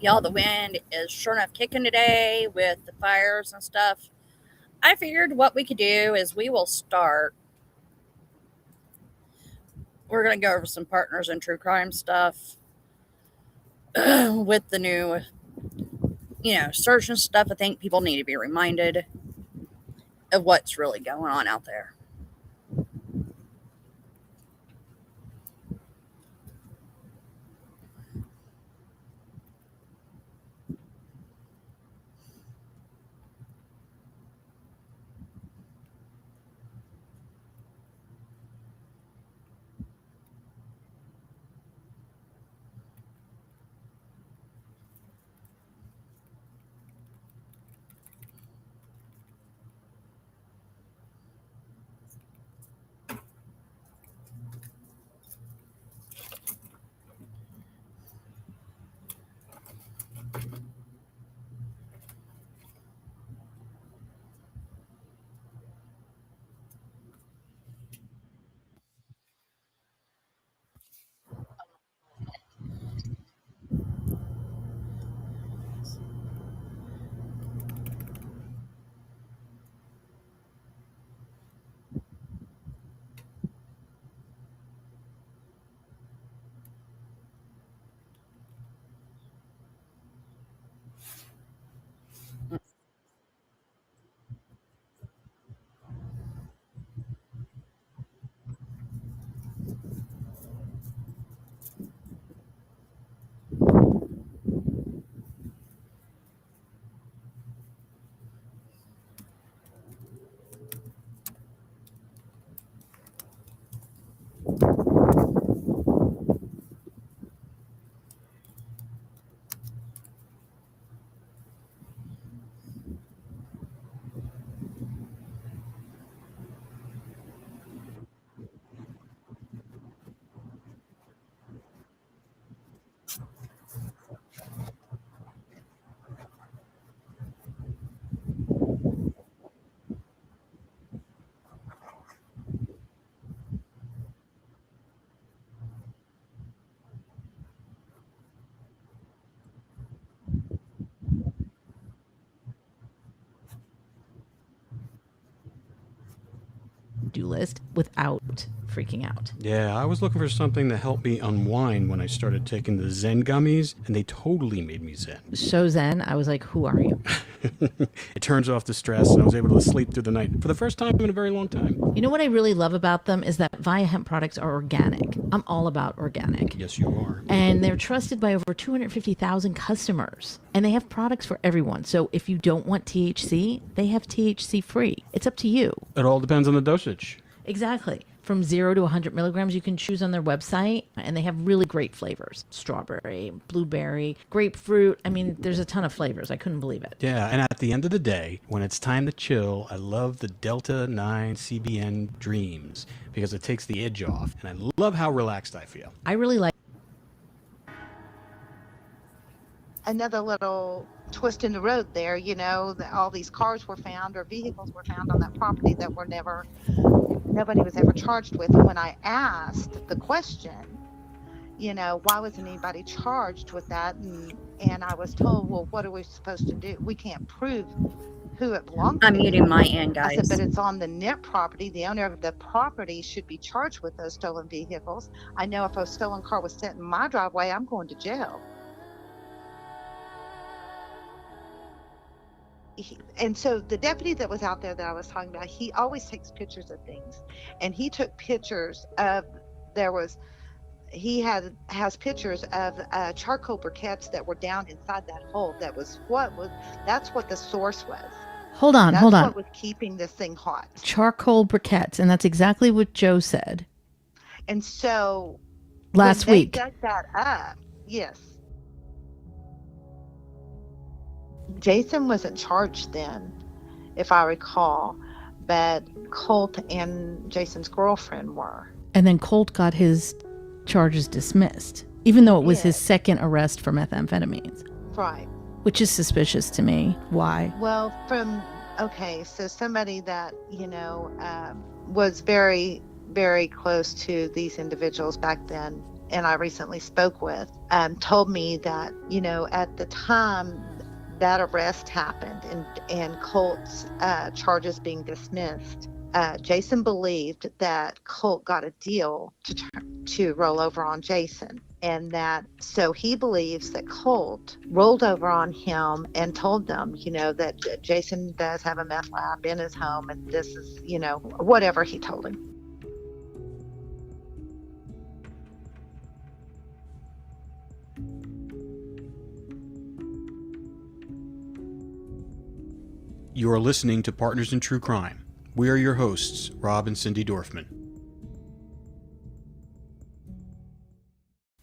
Y'all, the wind is sure enough kicking today with the fires and stuff. I figured what we could do is we will start. We're going to go over some partners in true crime stuff with the new, search and stuff. I think people need to be reminded of what's really going on out there. List without freaking out. Yeah, I was looking for something to help me unwind when I started taking the Zen gummies, and they totally made me zen. So zen, I was like, who are you? It turns off the stress, and I was able to sleep through the night for the first time in a very long time. You know what I really love about them is that Via Hemp products are organic. I'm all about organic. Yes, you are. And they're trusted by over 250,000 customers. And they have products for everyone. So if you don't want THC, they have THC free. It's up to you. It all depends on the dosage. Exactly. From 0 to 100 milligrams, you can choose on their website, and they have really great flavors. Strawberry, blueberry, grapefruit. I mean, there's a ton of flavors. I couldn't believe it. Yeah, and at the end of the day, when it's time to chill, I love the Delta 9 CBN Dreams because it takes the edge off, and I love how relaxed I feel. I really like another little twist in the road there, all these cars were found or vehicles were found on that property that were nobody was ever charged with. And when I asked the question, why wasn't anybody charged with that? And I was told, well, what are we supposed to do? We can't prove who it belonged to. I'm muting my end, guys. I said, but it's on the NIP property. The owner of the property should be charged with those stolen vehicles. I know if a stolen car was sitting in my driveway, I'm going to jail. And so the deputy that was out there that I was talking about, he always takes pictures of things, and he took pictures of has pictures of charcoal briquettes that were down inside that hole. That's what the source was. Hold on. That's what was keeping this thing hot. Charcoal briquettes, and that's exactly what Joe said. And so last week they dug that up. Yes. Jason wasn't charged then, if I recall, but Colt and Jason's girlfriend were. And then Colt got his charges dismissed, even though it was his second arrest for methamphetamines. Right. Which is suspicious to me. Why? Well, so somebody that, was very, very close to these individuals back then, and I recently spoke with, told me that, at the time that arrest happened and Colt's charges being dismissed, Jason believed that Colt got a deal to roll over on Jason. And that, so he believes that Colt rolled over on him and told them, that Jason does have a meth lab in his home, and this is, whatever he told him. You are listening to Partners in True Crime. We are your hosts, Rob and Cindy Dorfman.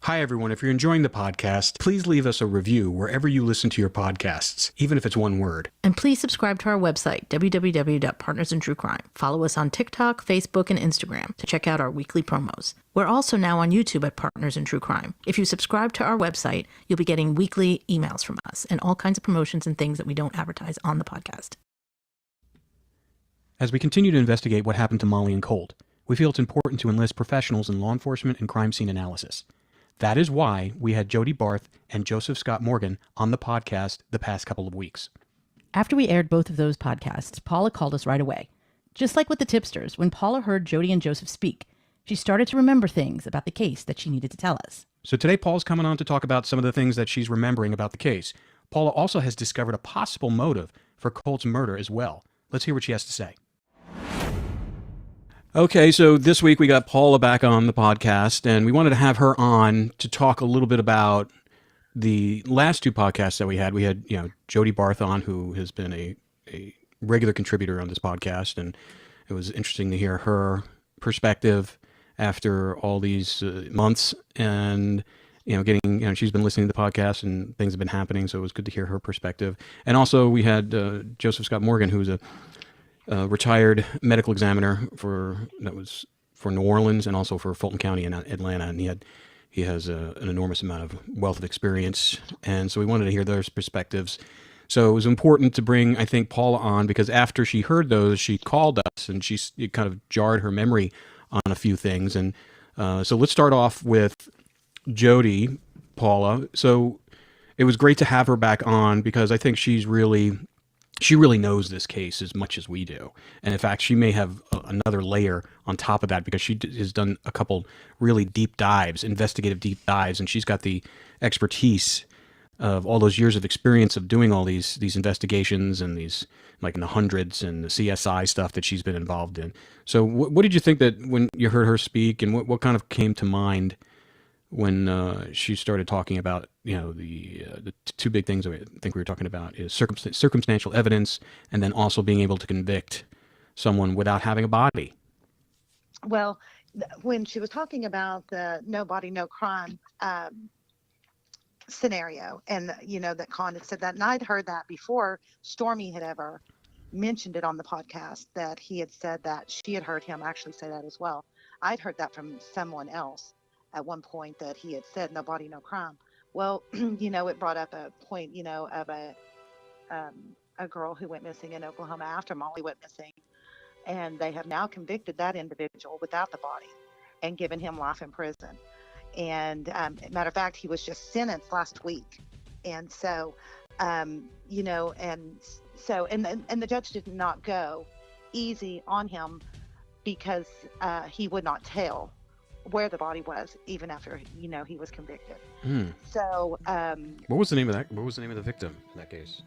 Hi, everyone. If you're enjoying the podcast, please leave us a review wherever you listen to your podcasts, even if it's one word. And please subscribe to our website, www.partnersintruecrime. Follow us on TikTok, Facebook, and Instagram to check out our weekly promos. We're also now on YouTube at Partners in True Crime. If you subscribe to our website, you'll be getting weekly emails from us and all kinds of promotions and things that we don't advertise on the podcast. As we continue to investigate what happened to Molly and Colt, we feel it's important to enlist professionals in law enforcement and crime scene analysis. That is why we had Jody Barth and Joseph Scott Morgan on the podcast the past couple of weeks. After we aired both of those podcasts, Paula called us right away. Just like with the tipsters, when Paula heard Jody and Joseph speak, she started to remember things about the case that she needed to tell us. So today Paula's coming on to talk about some of the things that she's remembering about the case. Paula also has discovered a possible motive for Colt's murder as well. Let's hear what she has to say. Okay, so this week we got Paula back on the podcast, and we wanted to have her on to talk a little bit about the last two podcasts that we had. We had, Jody Barth on, who has been a regular contributor on this podcast, and it was interesting to hear her perspective after all these months, and getting, she's been listening to the podcast and things have been happening, so it was good to hear her perspective. And also we had Joseph Scott Morgan, who's a retired medical examiner for New Orleans and also for Fulton County in Atlanta, and he has an enormous amount of wealth of experience, and so we wanted to hear those perspectives. So it was important to bring, I think, Paula on, because after she heard those, she called us and it kind of jarred her memory on a few things. And so let's start off with Jody, Paula. So it was great to have her back on because I think she really knows this case as much as we do. And in fact, she may have another layer on top of that because she has done a couple really deep dives, investigative deep dives, and she's got the expertise of all those years of experience of doing all these investigations and these, like in the hundreds, and the CSI stuff that she's been involved in. So what did you think that when you heard her speak, and what kind of came to mind when she started talking about, the two big things that I think we were talking about is circumstantial evidence, and then also being able to convict someone without having a body? Well, when she was talking about the no body, no crime scenario, and that Con had said that, and I'd heard that before Stormy had ever mentioned it on the podcast, that he had said that she had heard him actually say that as well. I'd heard that from someone else at one point, that he had said no body, no crime. Well, it brought up a point, of a girl who went missing in Oklahoma after Molly went missing, and they have now convicted that individual without the body and given him life in prison. And matter of fact, he was just sentenced last week. And so, and the judge did not go easy on him because he would not tell where the body was even after he was convicted. So what was the name of that? What was the name of the victim in that case?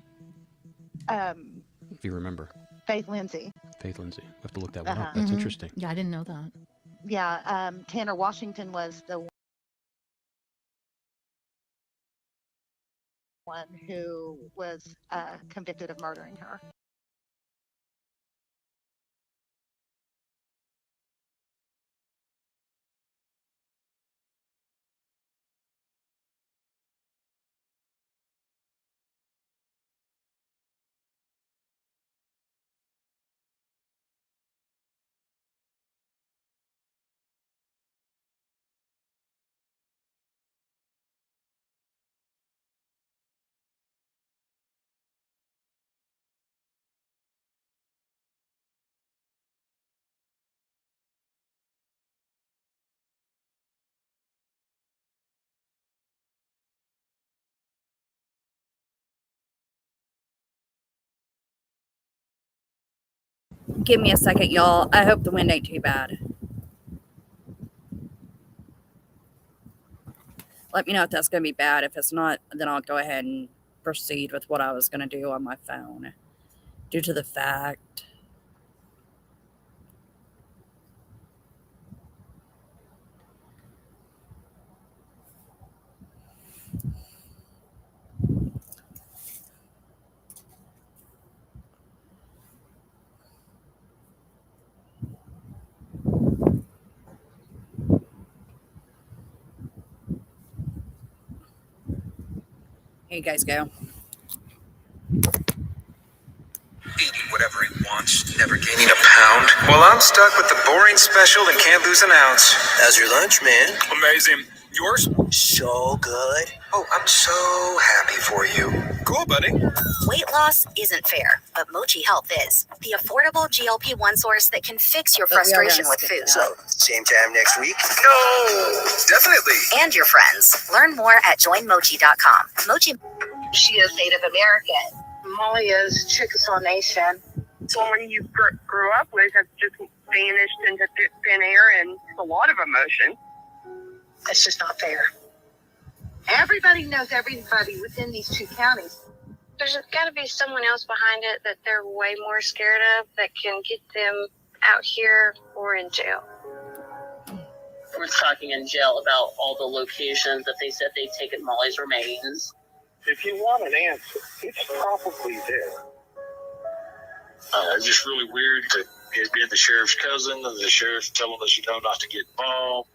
If you remember. Faith Lindsay. I have to look that one up. That's interesting. Yeah, I didn't know that. Yeah, Tanner Washington was the one who was convicted of murdering her. Give me a second, y'all. I hope the wind ain't too bad. Let me know if that's going to be bad. If it's not, then I'll go ahead and proceed with what I was going to do on my phone. Due to the fact... Here you guys go. Eating whatever he wants, never gaining a pound. Well, I'm stuck with the boring special and can't lose an ounce. How's your lunch, man? Amazing. Yours? So good. Oh, I'm so happy for you. Cool, buddy. Weight loss isn't fair, but Mochi Health is. The affordable GLP-1 source that can fix your frustration with food. So, same time next week? No, definitely. And your friends. Learn more at joinmochi.com. Mochi. She is Native American. Molly is Chickasaw Nation. Someone you grew up with has just vanished into thin air, and a lot of emotion. It's just not fair. Everybody knows everybody within these 2 counties. There's got to be someone else behind it that they're way more scared of that can get them out here or in jail. We're talking in jail about all the locations that they said they'd taken Molly's remains. If you want an answer, it's probably there. It's just really weird that it being the sheriff's cousin and the sheriff telling us, not to get involved,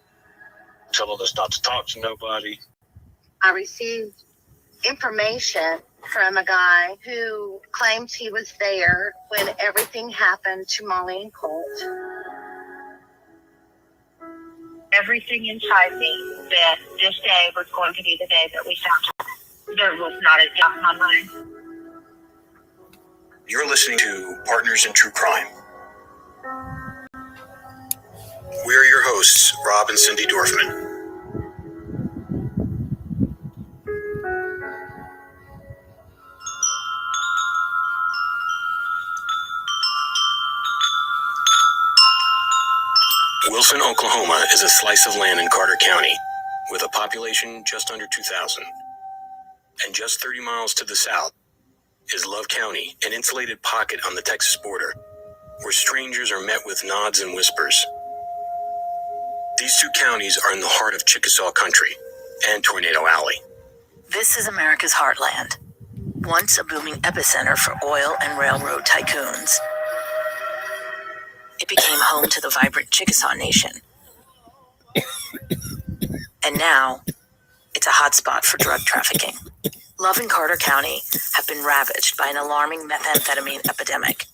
telling us not to talk to nobody. I received information from a guy who claims he was there when everything happened to Molly and Colt. Everything inside me that this day was going to be the day that we found her. There was not a doubt in my mind. You're listening to Partners in True Crime. We're your hosts, Rob and Cindy Dorfman. Wilson, Oklahoma is a slice of land in Carter County with a population just under 2,000. And just 30 miles to the south is Love County, an insulated pocket on the Texas border, where strangers are met with nods and whispers. These 2 counties are in the heart of Chickasaw country and Tornado Alley. This is America's heartland, once a booming epicenter for oil and railroad tycoons. It became home to the vibrant Chickasaw Nation. And now, it's a hotspot for drug trafficking. Love and Carter County have been ravaged by an alarming methamphetamine epidemic.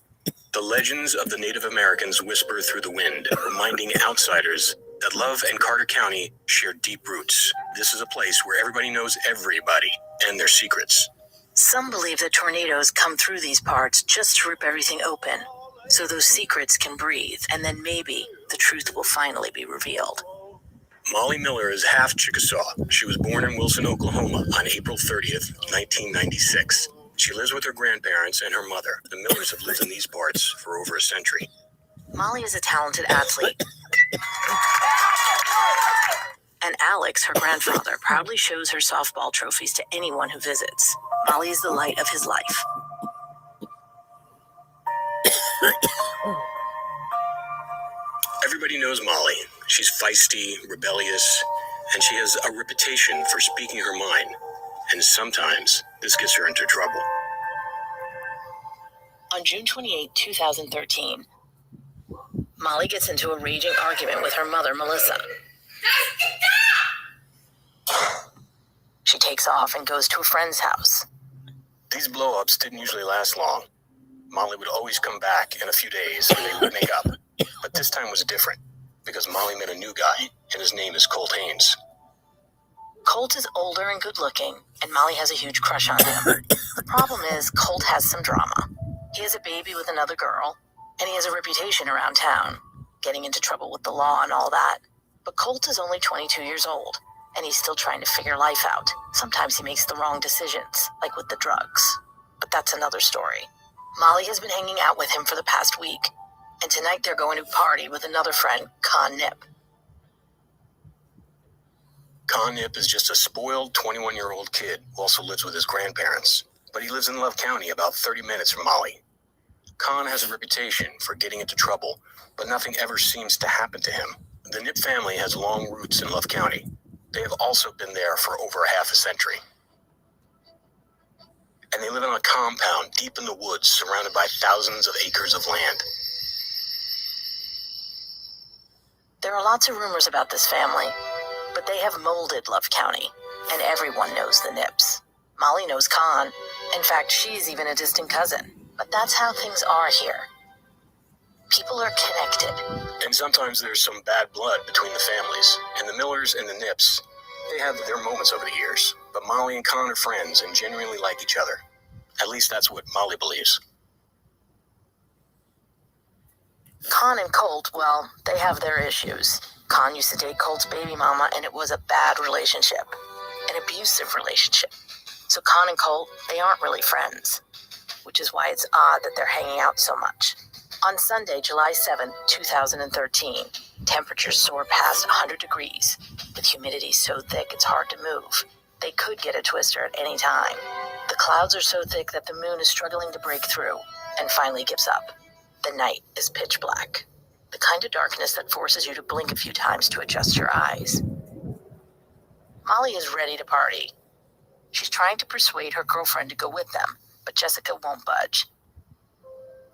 The legends of the Native Americans whisper through the wind, reminding outsiders that Love and Carter County share deep roots. This is a place where everybody knows everybody and their secrets. Some believe that tornadoes come through these parts just to rip everything open, so those secrets can breathe, and then maybe the truth will finally be revealed. Molly Miller is half Chickasaw. She was born in Wilson, Oklahoma on April 30th, 1996. She lives with her grandparents and her mother. The Millers have lived in these parts for over a century. Molly is a talented athlete. And Alex, her grandfather, proudly shows her softball trophies to anyone who visits. Molly is the light of his life. Everybody knows Molly. She's feisty, rebellious, and she has a reputation for speaking her mind. And sometimes this gets her into trouble. On June 28, 2013, Molly gets into a raging argument with her mother, Melissa. She takes off and goes to a friend's house. These blow-ups didn't usually last long. Molly would always come back in a few days and they would make up. But this time was different because Molly met a new guy and his name is Colt Haynes. Colt is older and good-looking, and Molly has a huge crush on him. The problem is Colt has some drama. He has a baby with another girl, and he has a reputation around town, getting into trouble with the law and all that. But Colt is only 22 years old, and he's still trying to figure life out. Sometimes he makes the wrong decisions, like with the drugs. But that's another story. Molly has been hanging out with him for the past week, And tonight they're going to party with another friend, Con Nip. Con Nip is just a spoiled 21-year-old kid who also lives with his grandparents, but he lives in Love County about 30 minutes from Molly. Con has a reputation for getting into trouble, but nothing ever seems to happen to him. The Nip family has long roots in Love County. They have also been there for over half a century. And they live in a compound deep in the woods surrounded by thousands of acres of land. There are lots of rumors about this family, but they have molded Love County, and everyone knows the Nips. Molly knows Con. In fact, she's even a distant cousin. But that's how things are here. People are connected. And sometimes there's some bad blood between the families. And the Millers and the Nips, they have their moments over the years. But Molly and Con are friends and genuinely like each other. At least that's what Molly believes. Con and Colt, well, they have their issues. Con used to date Colt's baby mama, and it was a bad relationship. An abusive relationship. So Con and Colt, they aren't really friends. Which is why it's odd that they're hanging out so much. On Sunday, July 7, 2013, temperatures soar past 100 degrees, with humidity so thick it's hard to move. They could get a twister at any time. The clouds are so thick that the moon is struggling to break through, and finally gives up. The night is pitch black, the kind of darkness that forces you to blink a few times to adjust your eyes. Molly is ready to party. She's trying to persuade her girlfriend to go with them, but Jessica won't budge.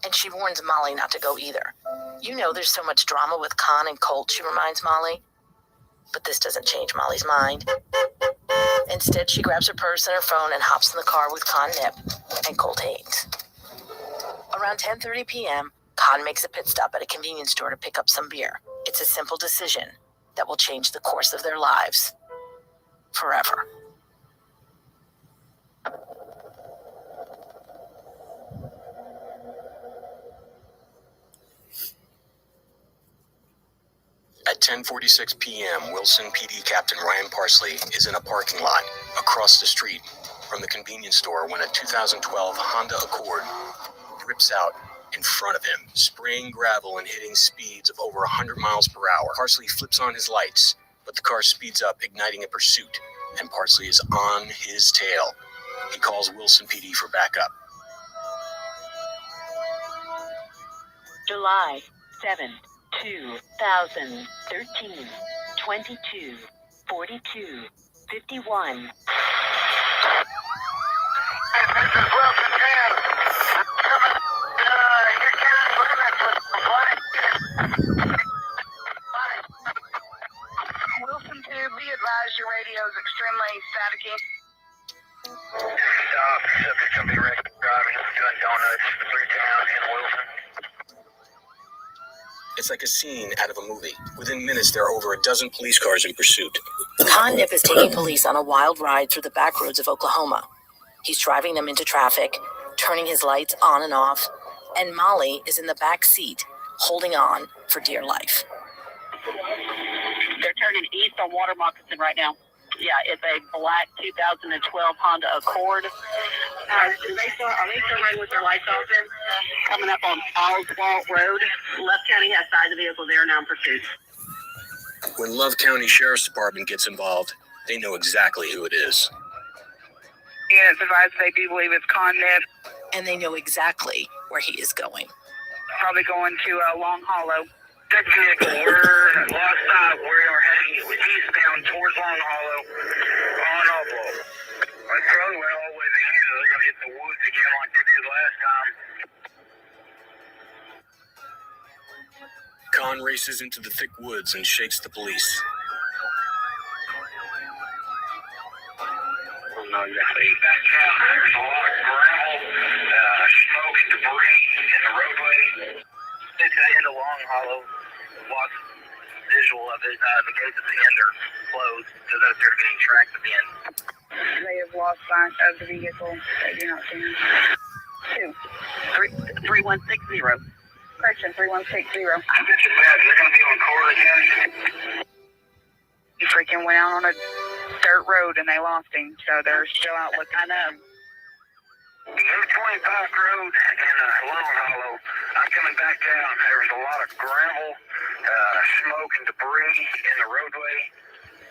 And she warns Molly not to go either. You know there's so much drama with Con and Colt, she reminds Molly. But this doesn't change Molly's mind. Instead, she grabs her purse and her phone and hops in the car with Con Nip and Colt Haynes. Around 10:30 p.m., Con makes a pit stop at a convenience store to pick up some beer. It's a simple decision that will change the course of their lives forever. At 10:46 p.m., Wilson PD Captain Ryan Parsley is in a parking lot across the street from the convenience store when a 2012 Honda Accord rips out in front of him, spraying gravel and hitting speeds of over 100 miles per hour. Parsley flips on his lights, but the car speeds up, igniting a pursuit, and Parsley is on his tail. He calls Wilson PD for backup. July 7, 2013, 22, 42, 51. Wilson 2, be advised your radio is extremely staticky. Stop. Subject to be wrecked driving doing donuts through town in Wilson. It's like a scene out of a movie. Within minutes, there are over a dozen police cars in pursuit. Con Nip is taking police on a wild ride through the back roads of Oklahoma. He's driving them into traffic, turning his lights on and off, and Molly is in the back seat, holding on for dear life. They're turning east on Water Moccasin right now. Yeah, it's a black 2012 Honda Accord. Are they still running with their lights open? Coming up on Oswald Road. Love County has signed the vehicle. They are now in pursuit. When Love County Sheriff's Department gets involved, they know exactly who it is. And it's advised they do believe it's Con Nip, And they know exactly where he is going. probably going to Long Hollow. That vehicle, we're lost sight. We are heading eastbound towards Long Hollow on Oswald. My truck went all the way to the end. They're going to hit the woods again like they did last time. Con races into the thick woods and shakes the police. Oh, no, you got to eat that cow. There's a lot of gravel, smoke, and debris in the roadway. It's the end of Long Hollow. Lots of visual of it. The gates at the end are closed, so that they're being tracked at the end. They have lost sight of the vehicle. They do not see him. 3160. Correction, 3160. I bet you bad. They're going to be on court again. He freaking went out on a dirt road and they lost him, so they're still out looking. I know. The 825 road in Long Hollow. I coming back down. There was a lot of gravel, smoke and debris in the roadway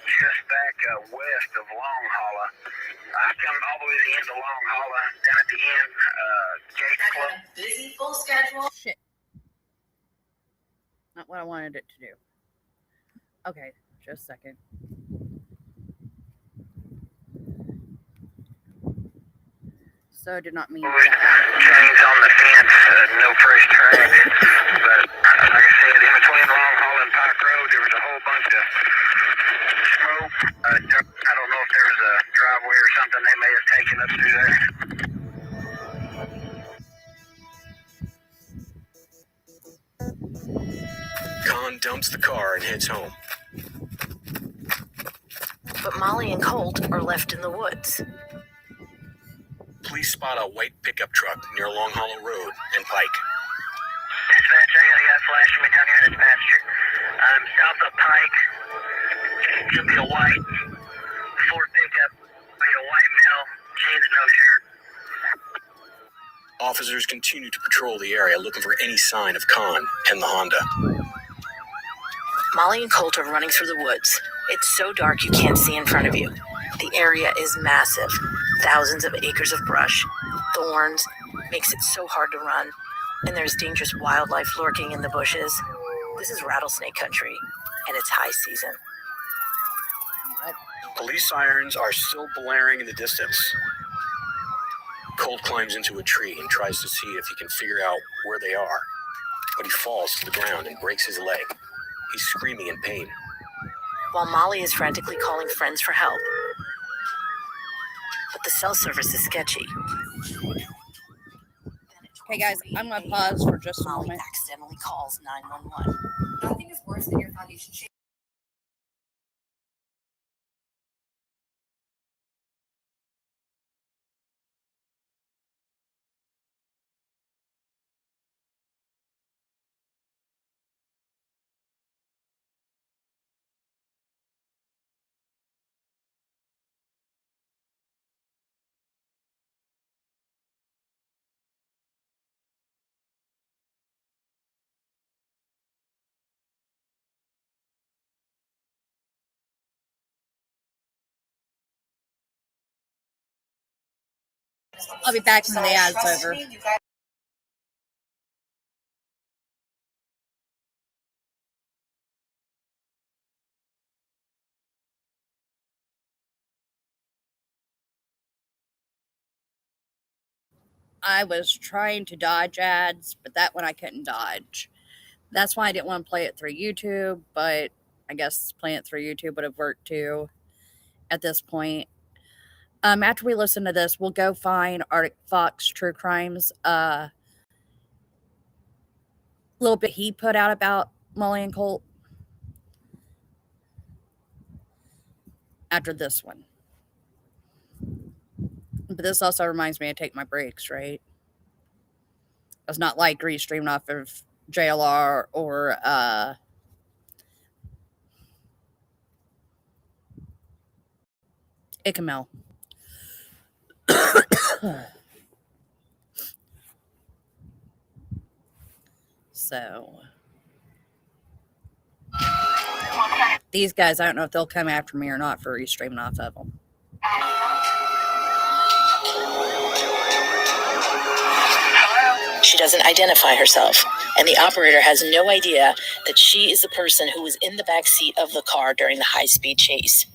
just back west of Long Hollow. I come all the way to the end of Long Hollow, down at the end, gates closed. Busy, full schedule. Shit. Not what I wanted it to do. Okay, just a second. So I did not mean that. Chains on the fence, no fresh tracks. But like I said, in between Long Hollow and Pike Road, there was a whole bunch of smoke. I don't know if there was a driveway or something they may have taken up through there. Con dumps the car and heads home. But Molly and Colt are left in the woods. Police spot a white pickup truck near Long Hollow Road and Pike. Dispatch, I got a guy flashing me down here in this pasture. South of Pike. Should be a white Ford pickup. Be a white male, jeans, no shirt. Officers continue to patrol the area looking for any sign of Con and the Honda. Molly and Colt are running through the woods. It's so dark you can't see in front of you. The area is massive. Thousands of acres of brush, thorns, makes it so hard to run. And there's dangerous wildlife lurking in the bushes. This is rattlesnake country, and it's high season. Police sirens are still blaring in the distance. Colt climbs into a tree and tries to see if he can figure out where they are. But he falls to the ground and breaks his leg. He's screaming in pain. While Molly is frantically calling friends for help. But the cell service is sketchy. Okay, guys, I'm going to pause for just a Molly moment. accidentally calls 911. Nothing is worse than your foundation shape. I'll be back when the ad's over. I was trying to dodge ads, but that one I couldn't dodge. That's why I didn't want to play it through YouTube, but I guess playing it through YouTube would have worked too at this point. After we listen to this, we'll go find Arctic Fox True Crimes little bit he put out about Molly and Colt after this one. But this also reminds me to take my breaks, right? It's not like Restreaming off of JLR or Icamel. So these guys, I don't know if they'll come after me or not for Restreaming off of them. She doesn't identify herself, and the operator has no idea that she is the person who was in the back seat of the car during the high-speed chase.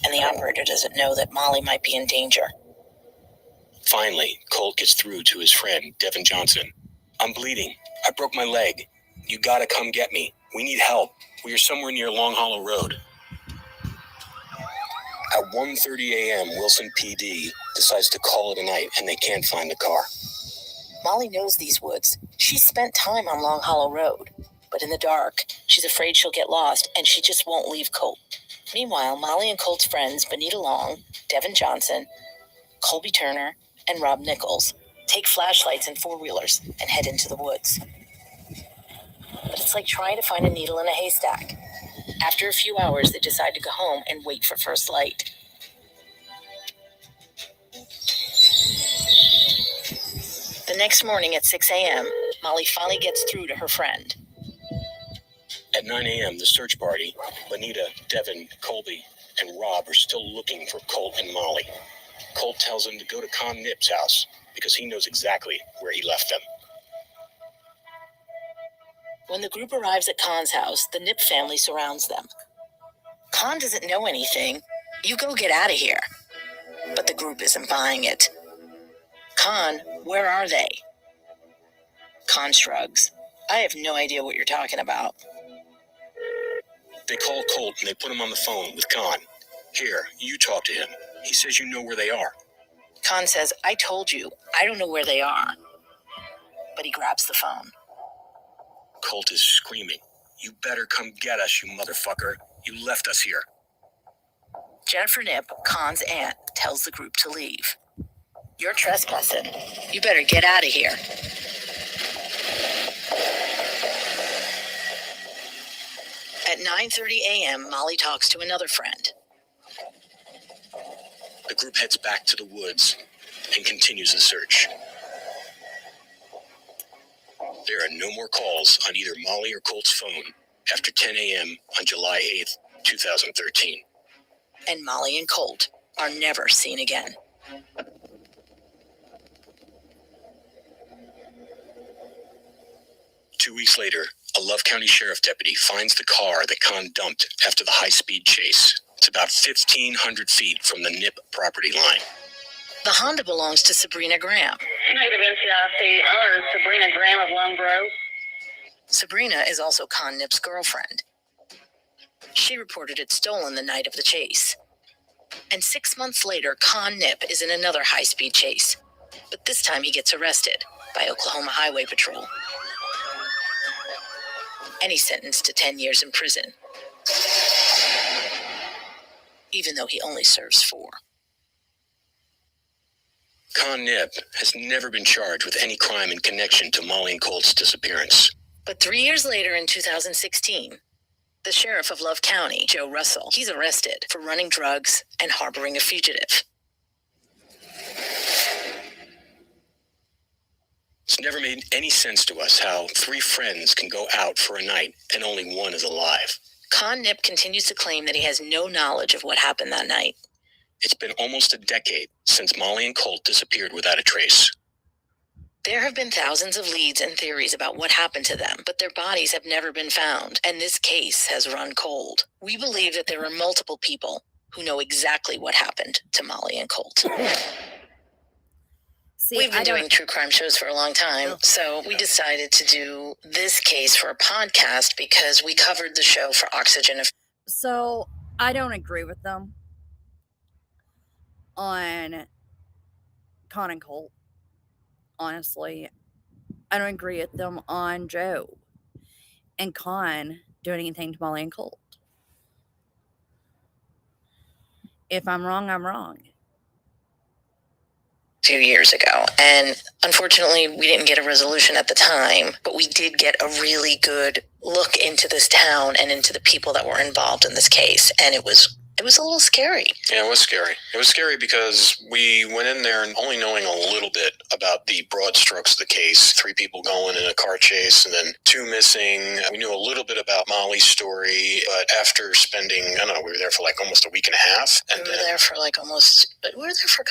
And the operator doesn't know that Molly might be in danger. Finally, Colt gets through to his friend, Devin Johnson. I'm bleeding. I broke my leg. You gotta come get me. We need help. We are somewhere near Long Hollow Road. At 1:30 a.m., Wilson PD decides to call it a night, and they can't find the car. Molly knows these woods. She's spent time on Long Hollow Road. But in the dark, she's afraid she'll get lost, and she just won't leave Colt. Meanwhile, Molly and Colt's friends, Benita Long, Devin Johnson, Colby Turner, and Rob Nichols, take flashlights and four-wheelers and head into the woods. But it's like trying to find a needle in a haystack. After a few hours, they decide to go home and wait for first light. The next morning at 6 a.m., Molly finally gets through to her friend. At 9 a.m., the search party, Bonita, Devin, Colby, and Rob are still looking for Colt and Molly. Colt tells them to go to Con Nip's house because he knows exactly where he left them. When the group arrives at Con's house, the Nip family surrounds them. Con doesn't know anything. You go get out of here. But the group isn't buying it. Con, where are they? Con shrugs. I have no idea what you're talking about. They call Colt and they put him on the phone with Con. Here, you talk to him. He says you know where they are. Con says, I told you, I don't know where they are. But he grabs the phone. Colt is screaming. You better come get us, you motherfucker. You left us here. Jennifer Nip, Con's aunt, tells the group to leave. You're trespassing. You better get out of here. At 9:30 a.m., Molly talks to another friend. The group heads back to the woods and continues the search. There are no more calls on either Molly or Colt's phone after 10 a.m. on July 8th, 2013. And Molly and Colt are never seen again. Two weeks later, a Love County Sheriff deputy finds the car that Con dumped after the high-speed chase. It's about 1,500 feet from the Nip property line. The Honda belongs to Sabrina Graham. Negative NCIC, owners, Sabrina Graham of Lone Grove. Sabrina is also Con Nip's girlfriend. She reported it stolen the night of the chase. And 6 months later, Con Nip is in another high-speed chase. But this time he gets arrested by Oklahoma Highway Patrol. And he's sentenced to 10 years in prison, even though he only serves 4. Con Nip has never been charged with any crime in connection to Molly and Colt's disappearance. But 3 years later, in 2016, the sheriff of Love County, Joe Russell, he's arrested for running drugs and harboring a fugitive. It's never made any sense to us how 3 friends can go out for a night and only one is alive. Con Nip continues to claim that he has no knowledge of what happened that night. It's been almost a decade since Molly and Colt disappeared without a trace. There have been thousands of leads and theories about what happened to them, but their bodies have never been found, and this case has run cold. We believe that there are multiple people who know exactly what happened to Molly and Colt. See, We've been doing true crime shows for a long time, so we decided to do this case for a podcast because we covered the show for Oxygen. So I don't agree with them on Con and Colt. Honestly, I don't agree with them on Joe and Con doing anything to Molly and Colt. If I'm wrong, I'm wrong. Few years ago, and unfortunately we didn't get a resolution at the time, but we did get a really good look into this town and into the people that were involved in this case, and it was a little scary. Yeah, it was scary. It was scary because we went in there and only knowing a little bit about the broad strokes of the case. 3 people going in a car chase and then 2 missing. We knew a little bit about Molly's story, but after spending, I don't know, we were there for like almost a week and a half. And we were there for a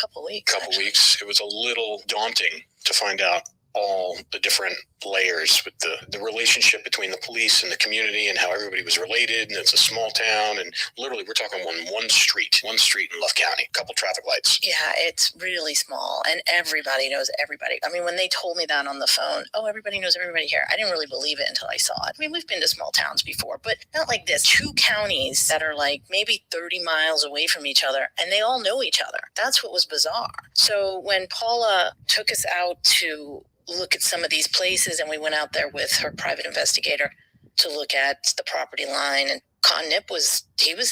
couple weeks. It was a little daunting to find out all the different layers with the relationship between the police and the community and how everybody was related, and it's a small town, and literally we're talking one street in Love County, a couple traffic lights. Yeah, it's really small, and everybody knows everybody. I mean, when they told me that on the phone, everybody knows everybody here, I didn't really believe it until I saw it. I mean, we've been to small towns before, but not like this. 2 counties that are like maybe 30 miles away from each other, and they all know each other. That's what was bizarre. So when Paula took us out to look at some of these places, and we went out there with her private investigator to look at the property line, and Con Nip was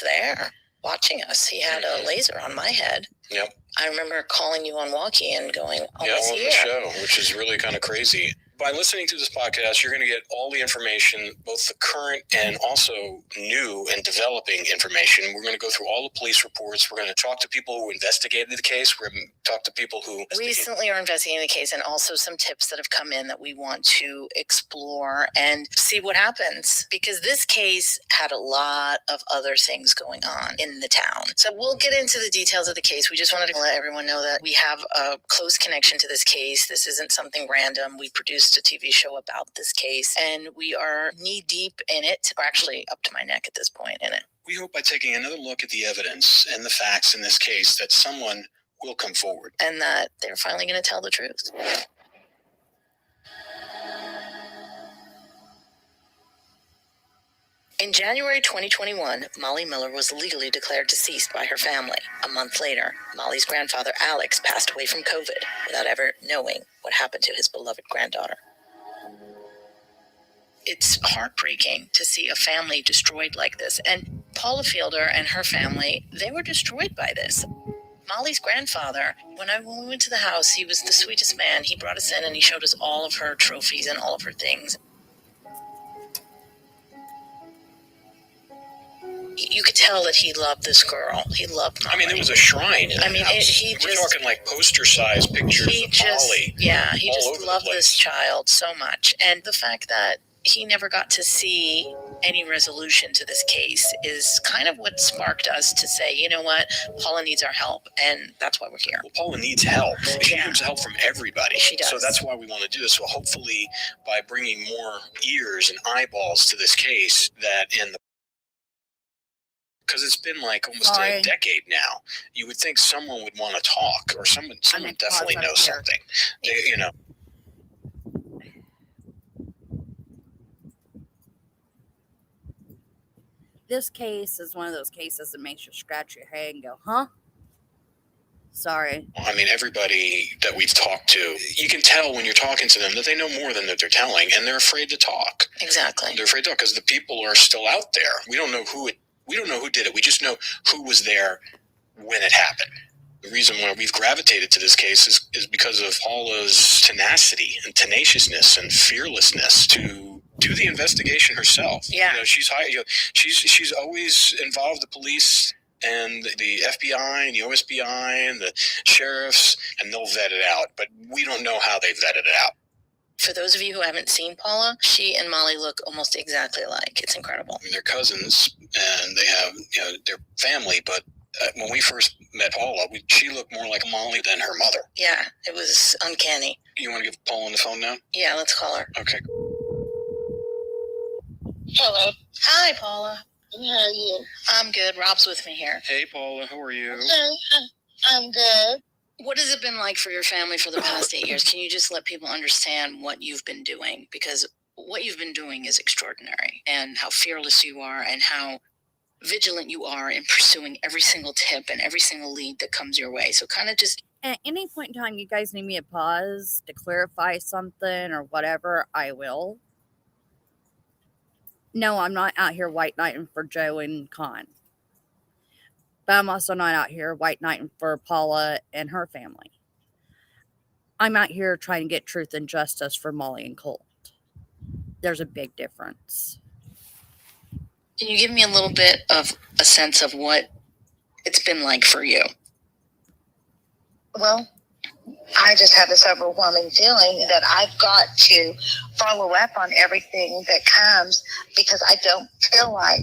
there watching us. He had a laser on my head. Yep. I remember calling you on walkie and going, on the show, which is really kind of crazy. By listening to this podcast, you're going to get all the information, both the current and also new and developing information. We're going to go through all the police reports. We're going to talk to people who investigated the case. We're going to talk to people who recently are investigating the case, and also some tips that have come in that we want to explore and see what happens. Because this case had a lot of other things going on in the town. So we'll get into the details of the case. We just wanted to let everyone know that we have a close connection to this case. This isn't something random. We produced a TV show about this case, and we are knee deep in it, or actually up to my neck at this point in it. We hope by taking another look at the evidence and the facts in this case that someone will come forward. And that they're finally going to tell the truth. In January 2021, Molly Miller was legally declared deceased by her family. A month later, Molly's grandfather, Alex, passed away from COVID without ever knowing what happened to his beloved granddaughter. It's heartbreaking to see a family destroyed like this. And Paula Fielder and her family, they were destroyed by this. Molly's grandfather, when we went to the house, he was the sweetest man. He brought us in and he showed us all of her trophies and all of her things. You could tell that he loved this girl. He loved Molly. I mean, there was a shrine in the house. We're talking like poster-sized pictures of Molly. Yeah, he just loved this child so much. And the fact that he never got to see any resolution to this case is kind of what sparked us to say, you know what, Paula needs our help, and that's why we're here. Well, Paula needs help. She needs help from everybody. She does. So that's why we want to do this. So hopefully by bringing more ears and eyeballs to this case, that in the because it's been like almost a decade now, you would think someone would want to talk, or someone definitely knows something. They, you know. This case is one of those cases that makes you scratch your head and go, huh? Sorry. I mean, everybody that we've talked to, you can tell when you're talking to them that they know more than that they're telling, and they're afraid to talk. Exactly. They're afraid to talk because the people are still out there. We don't know who did it. We just know who was there when it happened. The reason why we've gravitated to this case is because of Paula's tenacity and tenaciousness and fearlessness to do the investigation herself. Yeah. You know, she's always involved the police and the FBI and the OSBI and the sheriffs, and they'll vet it out. But we don't know how they vetted it out. For those of you who haven't seen Paula, she and Molly look almost exactly alike. It's incredible. I mean, they're cousins, and they have, you know, their family. But when we first met Paula, she looked more like Molly than her mother. Yeah, it was uncanny. You want to give Paula on the phone now? Yeah, let's call her. Okay. Hello. Hi, Paula. How are you? I'm good. Rob's with me here. Hey, Paula. How are you? I'm good. What has it been like for your family for the past 8 years? Can you just let people understand what you've been doing? Because what you've been doing is extraordinary, and how fearless you are and how vigilant you are in pursuing every single tip and every single lead that comes your way. So kind of just... At any point in time you guys need me to pause to clarify something or whatever, I will. No, I'm not out here white knighting for Joe and Con. But I'm also not out here white knighting for Paula and her family. I'm out here trying to get truth and justice for Molly and Colt. There's a big difference. Can you give me a little bit of a sense of what it's been like for you? Well, I just have this overwhelming feeling that I've got to follow up on everything that comes, because I don't feel like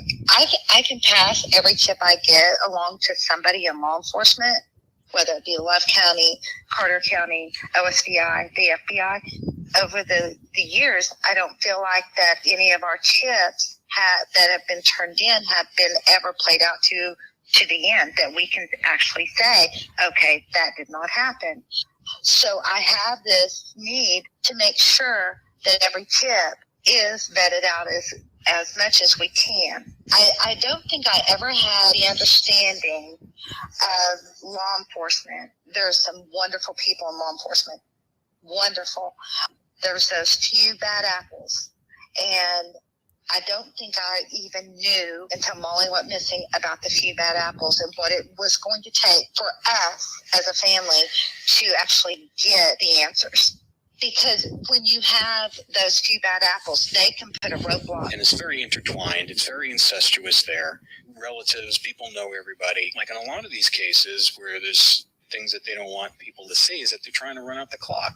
I can pass every tip I get along to somebody in law enforcement, whether it be Love County, Carter County, OSBI, the FBI. Over the years, I don't feel like that any of our tips that have been turned in have been ever played out to the end, that we can actually say, okay, that did not happen. So I have this need to make sure that every tip is vetted out as much as we can. I don't think I ever had the understanding of law enforcement. There's some wonderful people in law enforcement. Wonderful. There's those few bad apples. And I don't think I even knew until Molly went missing about the few bad apples and what it was going to take for us as a family to actually get the answers. Because when you have those few bad apples, they can put a roadblock. And it's very intertwined. It's very incestuous there. Relatives, people know everybody. Like in a lot of these cases where there's things that they don't want people to see is that they're trying to run out the clock.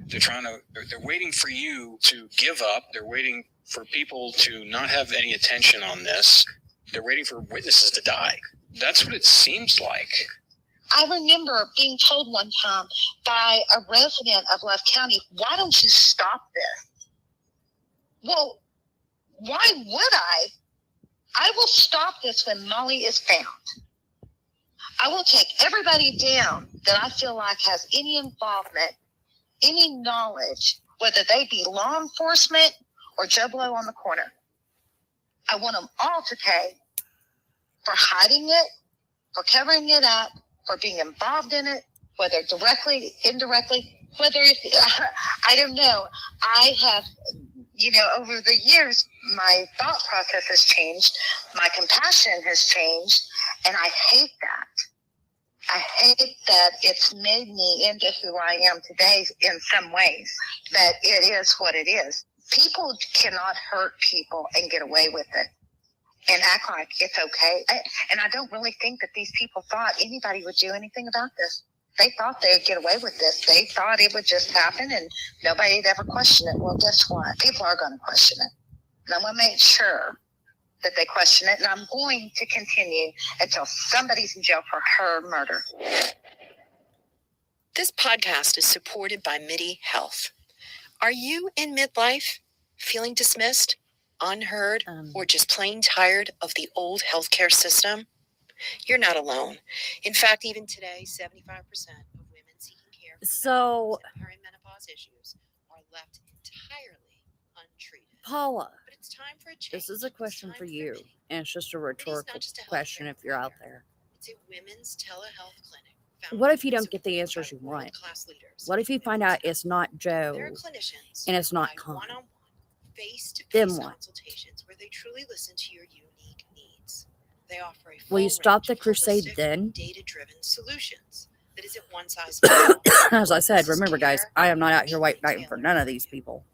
They're waiting for you to give up. They're waiting for people to not have any attention on this. They're waiting for witnesses to die. That's what it seems like. I remember being told one time by a resident of Love County, why don't you stop this? Well, why would I? I will stop this when Molly is found. I will take everybody down that I feel like has any involvement, any knowledge, whether they be law enforcement or Joe Blow on the corner. I want them all to pay for hiding it, for covering it up, for being involved in it, whether directly, indirectly, whether it's, I don't know. I have, over the years, my thought process has changed, my compassion has changed, and I hate that. I hate that it's made me into who I am today in some ways, but it is what it is. People cannot hurt people and get away with it and act like it's okay. And I don't really think that these people thought anybody would do anything about this. They thought they would get away with this. They thought it would just happen and nobody would ever question it. Well, guess what? People are going to question it. And I'm going to make sure that they question it. And I'm going to continue until somebody's in jail for her murder. This podcast is supported by MIDI Health. Are you in midlife, feeling dismissed, unheard, or just plain tired of the old healthcare system? You're not alone. In fact, even today, 75% of women seeking care for perimenopause issues are left entirely untreated. Paula, but it's time for a change. this is a question for you, and it's just a rhetorical question if you're out there. It's a women's telehealth clinic. What if you don't get the answers you want? What if you find out it's not Joe and it's not Con? Then what? Consultations where they truly listen to your unique needs. They offer a Will you stop the crusade then? Data-driven solutions that isn't one size fits all. As I said, remember guys, I am not out here white knighting for none of these people.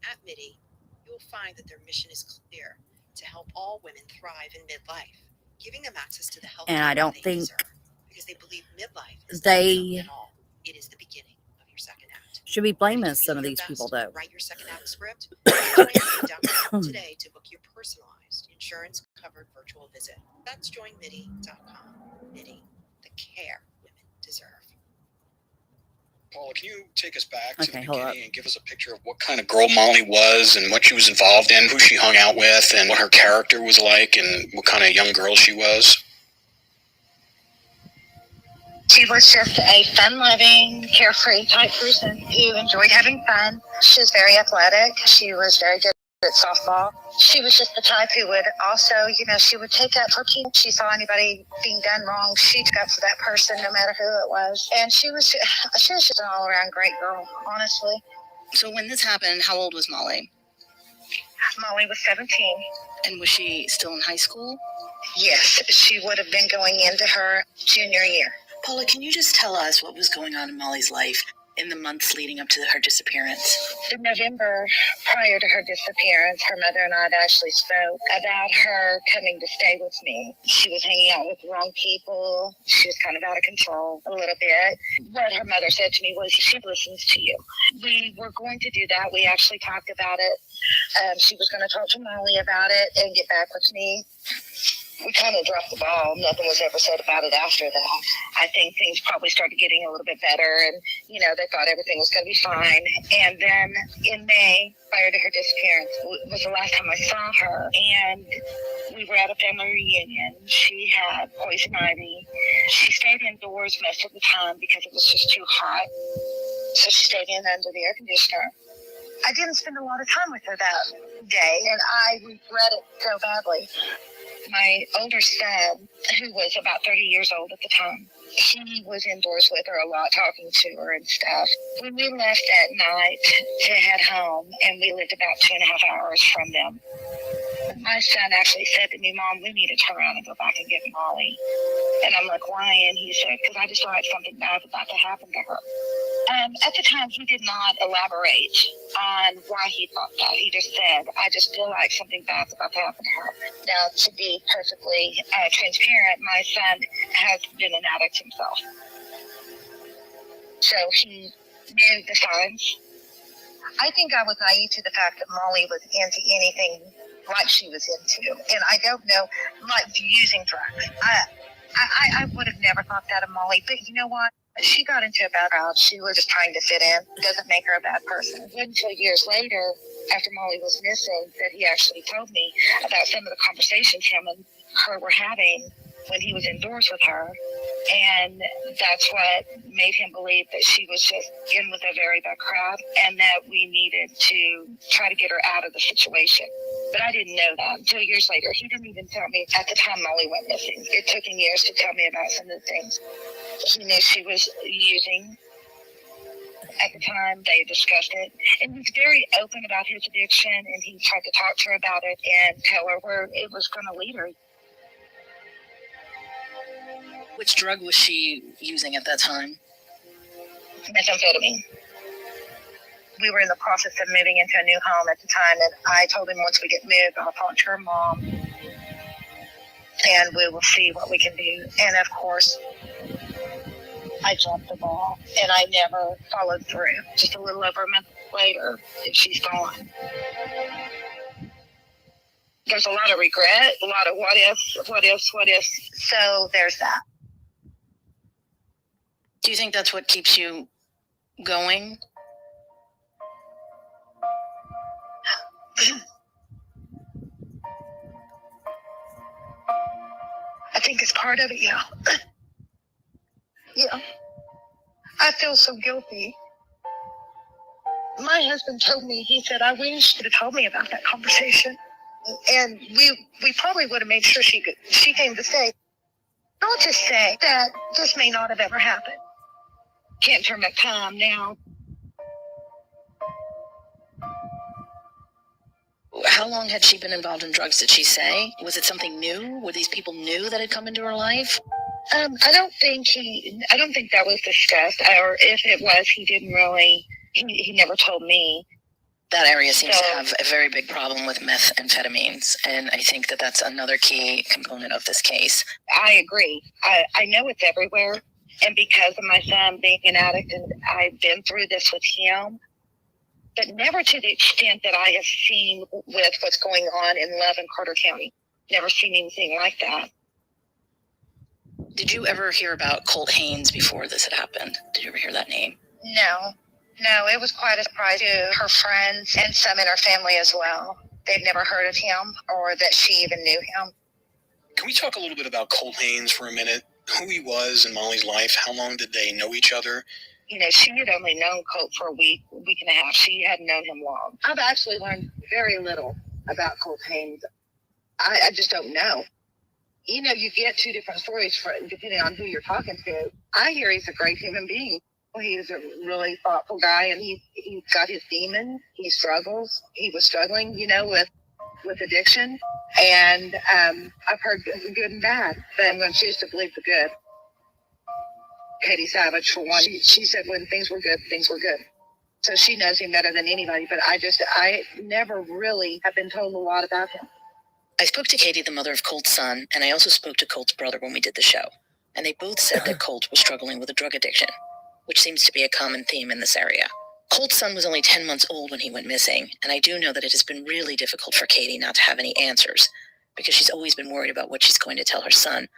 At MIDI, you will find that their mission is clear: to help all women thrive in midlife, giving them access to the health and I don't think deserve, because they believe midlife is they it is the beginning of your second act. Should be blaming some of these people though. Write your second act script. Today to book your personalized insurance covered virtual visit. That's joinmidi.com. MIDI, the care women deserve. Paula, can you take us back to the beginning and give us a picture of what kind of girl Molly was and what she was involved in, who she hung out with, and what her character was like, and what kind of young girl she was? She was just a fun-loving, carefree type person who enjoyed having fun. She was very athletic. She was very good at softball. She was just the type who would also, she would take up for people. She saw anybody being done wrong, she took up for that person, no matter who it was. And she was just an all-around great girl, honestly. So when this happened, how old was Molly? Molly was 17. And was she still in high school? Yes, she would have been going into her junior year. Paula, can you just tell us what was going on in Molly's life in the months leading up to her disappearance? In November, prior to her disappearance, her mother and I had actually spoke about her coming to stay with me. She was hanging out with the wrong people. She was kind of out of control a little bit. What her mother said to me was, she listens to you. We were going to do that. We actually talked about it. She was going to talk to Molly about it and get back with me. We kind of dropped the ball. Nothing was ever said about it after that. I think things probably started getting a little bit better, and, they thought everything was going to be fine. And then in May, prior to her disappearance, was the last time I saw her, and we were at a family reunion. She had poison ivy. She stayed indoors most of the time because it was just too hot. So she stayed in under the air conditioner. I didn't spend a lot of time with her that day, and I regret it so badly. My older son, who was about 30 years old at the time, he was indoors with her a lot, talking to her and stuff. When we left that night to head home, and we lived about 2.5 hours from them, my son actually said to me, "Mom, we need to turn around and go back and get Molly." And I'm like, "Why?" And he said, "Because I just thought something bad was about to happen to her." At the time, he did not elaborate on why he thought that. He just said, I just feel like something bad's about to happen to her. Now, to be perfectly transparent, my son has been an addict himself. So he knew the signs. I think I was naive to the fact that Molly was into anything like she was into. And I don't know, like using drugs. I would have never thought that of Molly. But you know what? She got into a bad crowd. She was just trying to fit in. It doesn't make her a bad person. It wasn't until years later, after Molly was missing, that he actually told me about some of the conversations him and her were having when he was indoors with her. And that's what made him believe that she was just in with a very bad crowd and that we needed to try to get her out of the situation. But I didn't know that until years later. He didn't even tell me at the time Molly went missing. It took him years to tell me about some of the things. He knew she was using. At the time, they discussed it. And he was very open about his addiction, and he tried to talk to her about it and tell her where it was going to lead her. Which drug was she using at that time? Methamphetamine. We were in the process of moving into a new home at the time, and I told him once we get moved, I'll talk to her mom, and we will see what we can do. And of course, I dropped the ball, and I never followed through. Just a little over a month later, she's gone. There's a lot of regret, a lot of what ifs. So there's that. Do you think that's what keeps you going? I think it's part of it, yeah. Yeah. I feel so guilty. My husband told me, he said, I wish you'd have told me about that conversation. And we probably would have made sure she came to stay. I'll just say that this may not have ever happened. Can't turn back time now. How long had she been involved in drugs, did she say? Was it something new? Were these people new that had come into her life? I don't think that was discussed, or if it was, he didn't really, he never told me. That area seems to have a very big problem with methamphetamines, and I think that that's another key component of this case. I agree. I know it's everywhere, and because of my son being an addict, and I've been through this with him, but never to the extent that I have seen with what's going on in Love and Carter County. Never seen anything like that. Did you ever hear about Colt Haynes before this had happened? Did you ever hear that name? No, it was quite a surprise to her friends and some in her family as well. They'd never heard of him or that she even knew him. Can we talk a little bit about Colt Haynes for a minute? Who he was in Molly's life? How long did they know each other? You know, she had only known Colt for a week and a half. She hadn't known him long. I've actually learned very little about Colt Haynes. I just don't know. You know, you get two different stories depending on who you're talking to. I hear he's a great human being. He's a really thoughtful guy, and he's got his demons. He struggles. He was struggling, you know, with addiction. And I've heard good and bad, but I'm going to choose to believe the good. Katie Savage, for one, she said when things were good, things were good. So she knows him better than anybody, but I never really have been told a lot about him. I spoke to Katie, the mother of Colt's son, and I also spoke to Colt's brother when we did the show. And they both said that Colt was struggling with a drug addiction, which seems to be a common theme in this area. Colt's son was only 10 months old when he went missing, and I do know that it has been really difficult for Katie not to have any answers, because she's always been worried about what she's going to tell her son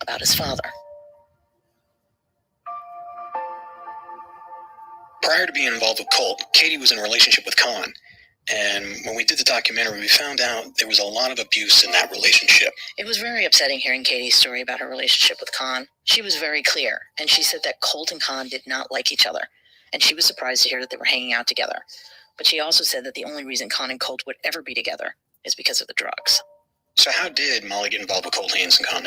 about his father. Prior to being involved with Colt, Katie was in a relationship with Con. And when we did the documentary, we found out there was a lot of abuse in that relationship. It was very upsetting hearing Katie's story about her relationship with Con. She was very clear, and she said that Colt and Con did not like each other, and she was surprised to hear that they were hanging out together. But she also said that the only reason Con and Colt would ever be together is because of the drugs. So how did Molly get involved with Colt Haynes and Con?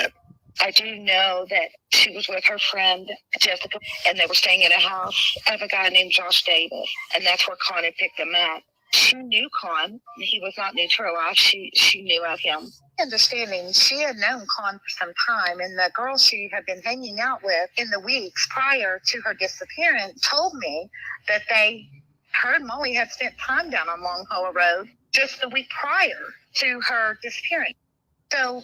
I do know that she was with her friend, Jessica, and they were staying in a house of a guy named Josh Davis, and that's where Con had picked them up. She knew Con. He was not new to her life. She knew of him. Understanding, she had known Con for some time, and the girl she had been hanging out with in the weeks prior to her disappearance told me that her and Molly had spent time down on Long Hollow Road just the week prior to her disappearance. So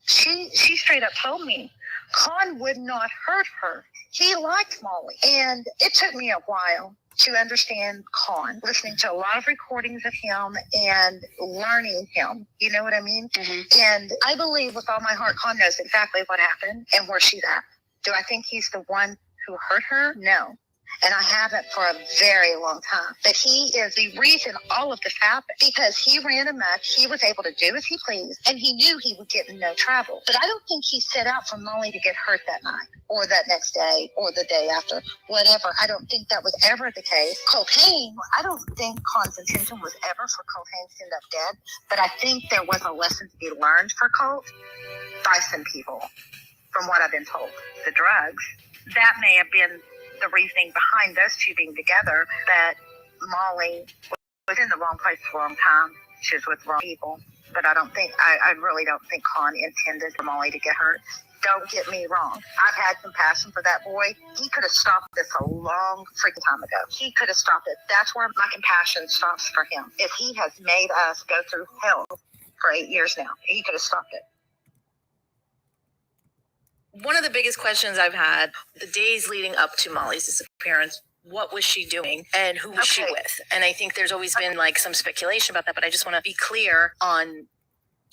she straight up told me Con would not hurt her. He liked Molly. And it took me a while to understand Con, listening to a lot of recordings of him and learning him. You know what I mean? Mm-hmm. And I believe with all my heart, Con knows exactly what happened and where she's at. Do I think he's the one who hurt her? No. And I haven't for a very long time. But he is the reason all of this happened, because he ran amok. He was able to do as he pleased, and he knew he would get in no trouble. But I don't think he set out for Molly to get hurt that night or that next day or the day after, whatever. I don't think that was ever the case. Cocaine, I don't think Con's intention was ever for Cocaine to end up dead, but I think there was a lesson to be learned for Colt by some people, from what I've been told. The drugs, that may have been the reasoning behind those two being together, that Molly was in the wrong place for a long time. She was with the wrong people. But I really don't think Con intended for Molly to get hurt. Don't get me wrong. I've had compassion for that boy. He could have stopped this a long freaking time ago. He could have stopped it. That's where my compassion stops for him. If he has made us go through hell for 8 years now, he could have stopped it. One of the biggest questions I've had the days leading up to Molly's disappearance, what was she doing and who was she with? And I think there's always been like some speculation about that, but I just want to be clear on,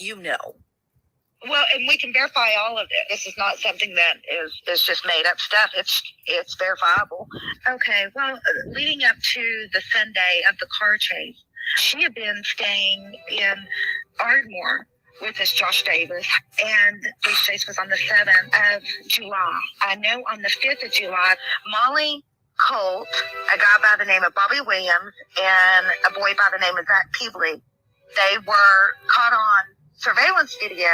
Well, and we can verify all of it. This is not something that is just made up stuff. It's verifiable. Okay, well, leading up to the Sunday of the car chase, she had been staying in Ardmore with this Josh Davis, and this chase was on the 7th of July. I know on the 5th of July, Molly, Colt, a guy by the name of Bobby Williams, and a boy by the name of Zach Peebley, they were caught on surveillance video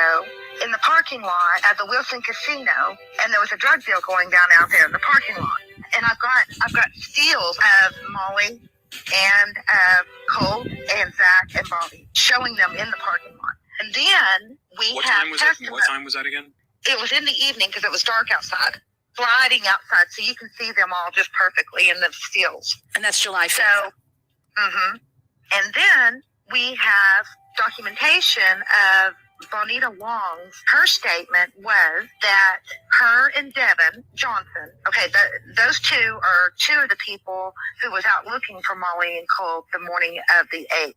in the parking lot at the Wilson Casino, and there was a drug deal going down out there in the parking lot. And I've got stills of Molly and Colt and Zach and Bobby showing them in the parking lot. And then What time was that again? It was in the evening because it was dark outside, sliding outside, so you can see them all just perfectly in the stills. And that's July 5th. So, and then we have documentation of Bonita Wong's. Her statement was that her and Devin Johnson, those two are two of the people who was out looking for Molly and Cole the morning of the 8th.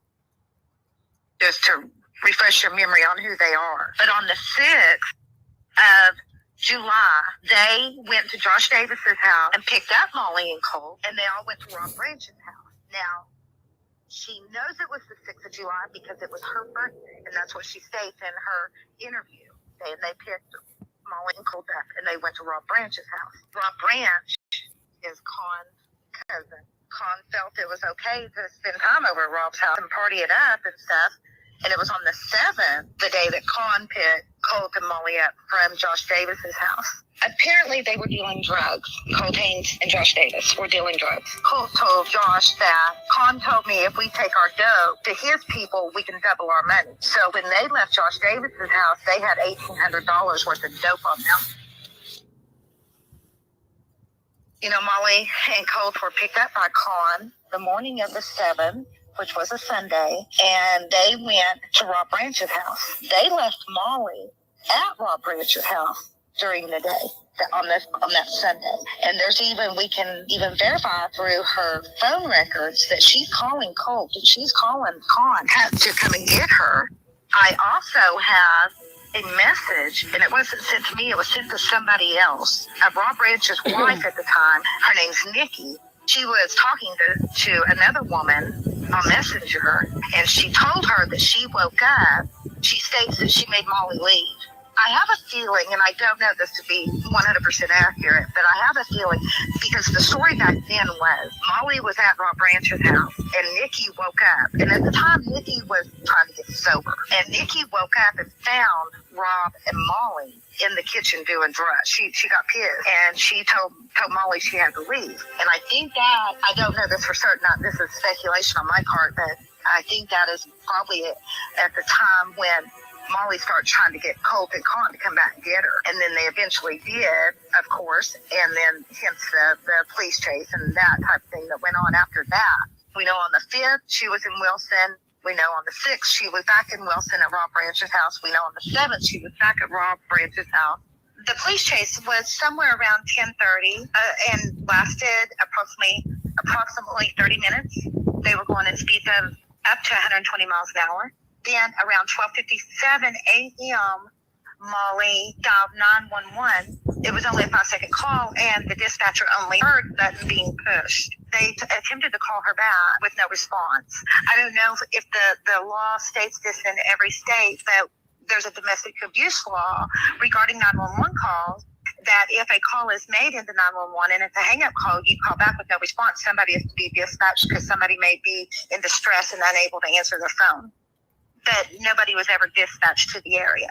Just to refresh your memory on who they are. But on the 6th of July, they went to Josh Davis's house and picked up Molly and Cole, and they all went to Rob Branch's house. Now, she knows it was the 6th of July because it was her birthday, and that's what she states in her interview. And they picked Molly and Cole up, and they went to Rob Branch's house. Rob Branch is Con's cousin. Con felt it was okay to spend time over at Rob's house and party it up and stuff. And it was on the 7th, the day that Con picked Colt and Molly up from Josh Davis's house. Apparently, they were dealing drugs. Colt Haynes and Josh Davis were dealing drugs. Colt told Josh that Con told me if we take our dough to his people, we can double our money. So when they left Josh Davis's house, they had $1,800 worth of dope on them. You know, Molly and Colt were picked up by Con the morning of the 7th, which was a Sunday, and they went to Rob Branch's house. They left Molly at Rob Branch's house during the day on that Sunday. And we can even verify through her phone records that she's calling Colt and she's calling Con to come and get her. I also have a message, and it wasn't sent to me, it was sent to somebody else. Rob Branch's wife at the time, her name's Nikki. She was talking to another woman on Messenger, and she told her that she woke up. She states that she made Molly leave. I have a feeling, and I don't know this to be 100% accurate, but I have a feeling because the story back then was Molly was at Rob Branch's house, and Nikki woke up. And at the time, Nikki was trying to get sober. And Nikki woke up and found Rob and Molly in the kitchen doing drugs. She got pissed, and she told Molly she had to leave. And I think that, I don't know this for certain, this is speculation on my part, but I think that is probably at the time when Molly started trying to get Colt and Con to come back and get her. And then they eventually did, of course, and then hence the police chase and that type of thing that went on after that. We know on the 5th, she was in Wilson. We know on the 6th, she was back in Wilson at Rob Branch's house. We know on the 7th, she was back at Rob Branch's house. The police chase was somewhere around 10:30 and lasted approximately 30 minutes. They were going at speeds of up to 120 miles an hour. Then around 12:57 a.m., Molly dialed 911. It was only a 5-second call, and the dispatcher only heard the button being pushed. They attempted to call her back with no response. I don't know if the law states this in every state, but there's a domestic abuse law regarding 911 calls that if a call is made into 911 and it's a hang-up call, you call back with no response, somebody is to be dispatched because somebody may be in distress and unable to answer their phone. But nobody was ever dispatched to the area.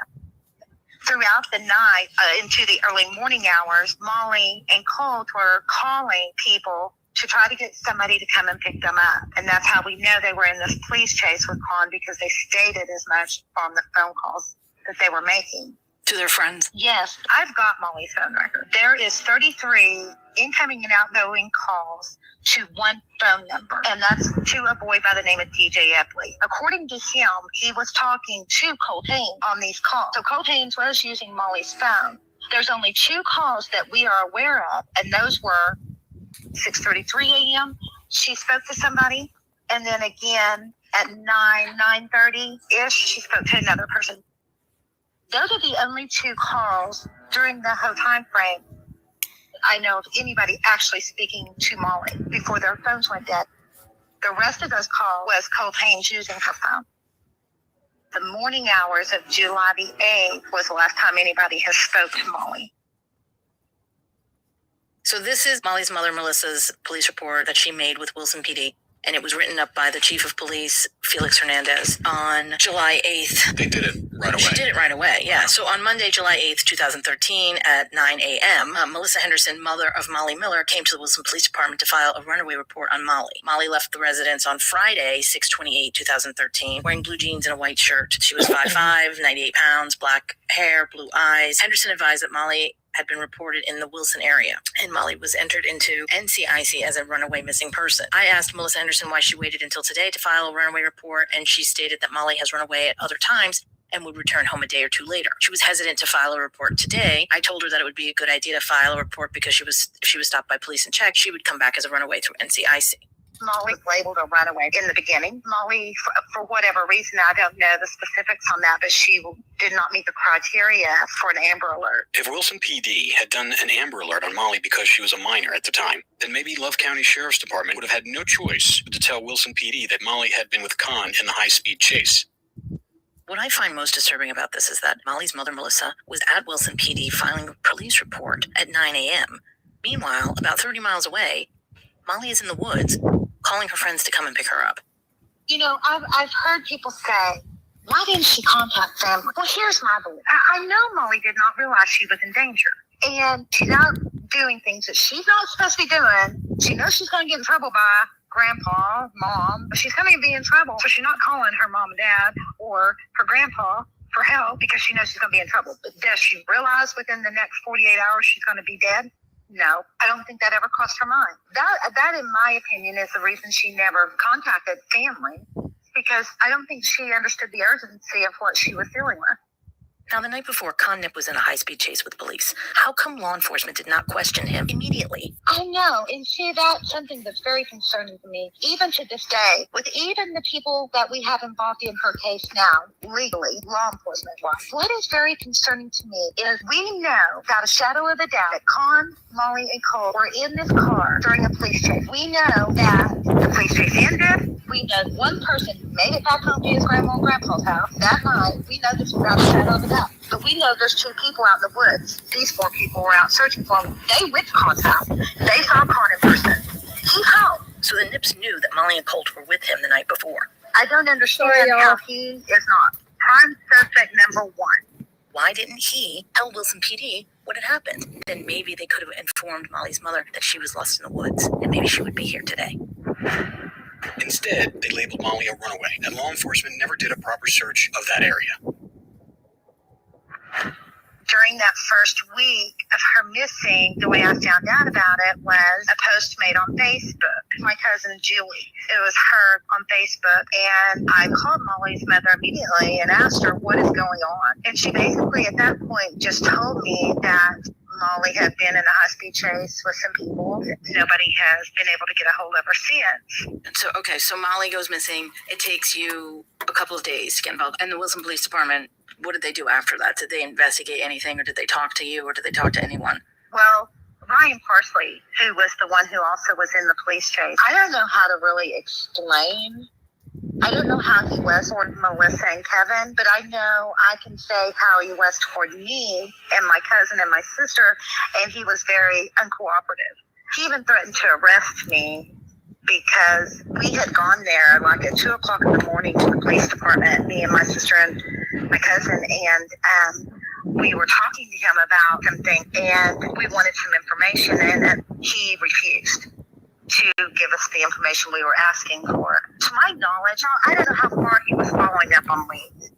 Throughout the night, into the early morning hours, Molly and Colt were calling people to try to get somebody to come and pick them up. And that's how we know they were in this police chase with Con, because they stated as much on the phone calls that they were making. To their friends? Yes, I've got Molly's phone record. There is 33 incoming and outgoing calls to one phone number, and that's to a boy by the name of DJ Epley. According to him, he was talking to Colt Haynes on these calls. So Colt Haynes was using Molly's phone. There's only 2 calls that we are aware of, and those were 6:33 a.m. She spoke to somebody, and then again at 9:30-ish, she spoke to another person. Those are the only 2 calls during the whole time frame I know of anybody actually speaking to Molly before their phones went dead. The rest of those calls was Colt Haynes using her phone. The morning hours of July the 8th was the last time anybody has spoke to Molly. So this is Molly's mother, Melissa's police report that she made with Wilson PD. And it was written up by the chief of police, Felix Hernandez, on July 8th. They did it right away. She did it right away, yeah. So on Monday, July 8th, 2013, at 9 a.m., Melissa Henderson, mother of Molly Miller, came to the Wilson Police Department to file a runaway report on Molly. Molly left the residence on Friday, 6/28/2013, wearing blue jeans and a white shirt. She was 5'5", 98 pounds, black hair, blue eyes. Henderson advised that Molly had been reported in the Wilson area, and Molly was entered into NCIC as a runaway missing person. I asked Melissa Henderson why she waited until today to file a runaway report, and she stated that Molly has run away at other times and would return home a day or 2 later. She was hesitant to file a report today. I told her that it would be a good idea to file a report because if she was stopped by police and checked, she would come back as a runaway through NCIC. Molly was labeled a runaway in the beginning. Molly, for whatever reason, I don't know the specifics on that, but she did not meet the criteria for an Amber Alert. If Wilson PD had done an Amber Alert on Molly because she was a minor at the time, then maybe Love County Sheriff's Department would have had no choice but to tell Wilson PD that Molly had been with Con in the high-speed chase. What I find most disturbing about this is that Molly's mother, Melissa, was at Wilson PD filing a police report at 9 a.m. Meanwhile, about 30 miles away, Molly is in the woods, calling her friends to come and pick her up. You know, I've heard people say, why didn't she contact family? Well, here's my belief. I know Molly did not realize she was in danger. And she's out doing things that she's not supposed to be doing. She knows she's going to get in trouble by grandpa, mom. She's going to be in trouble. So she's not calling her mom and dad or her grandpa for help because she knows she's going to be in trouble. But does she realize within the next 48 hours she's going to be dead? No, I don't think that ever crossed her mind. That, in my opinion, is the reason she never contacted family, because I don't think she understood the urgency of what she was dealing with. Now, the night before, Con Nip was in a high-speed chase with police. How come law enforcement did not question him immediately? I know, and see, that's something that's very concerning to me, even to this day, with even the people that we have involved in her case now, legally, law enforcement-wise. What is very concerning to me is we know, without a shadow of a doubt, that Con, Molly, and Cole were in this car during a police chase. We know that the police chase ended. We know one person made it back home to his grandma and grandpa's house that night. We know this without a shadow of a doubt. But we know there's 2 people out in the woods. These 4 people were out searching for him. They went to Con's house. They saw Con in person. He's home. So the Nips knew that Molly and Colt were with him the night before. I don't understand how he is not prime suspect number 1. Why didn't he tell Wilson PD what had happened? Then maybe they could have informed Molly's mother that she was lost in the woods, and maybe she would be here today. Instead, they labeled Molly a runaway, and law enforcement never did a proper search of that area. During that first week of her missing, the way I found out about it was a post made on Facebook. My cousin Julie, it was her on Facebook, and I called Molly's mother immediately and asked her what is going on. And she basically at that point just told me that Molly had been in a high-speed chase with some people. Nobody has been able to get a hold of her since. And so, okay, so Molly goes missing. It takes you a couple of days to get involved. And the Wilson Police Department, what did they do after that? Did they investigate anything, or did they talk to you, or did they talk to anyone? Well, Ryan Parsley, who was the one who also was in the police chase, I don't know how to really explain. I don't know how he was toward Melissa and Kevin, but I know I can say how he was toward me and my cousin and my sister, and he was very uncooperative. He even threatened to arrest me because we had gone there like at 2 o'clock in the morning to the police department, me and my sister and my cousin, and we were talking to him about something, and we wanted some information, and he refused to give us the information we were asking for. To my knowledge, I don't know how far he was following up on leads,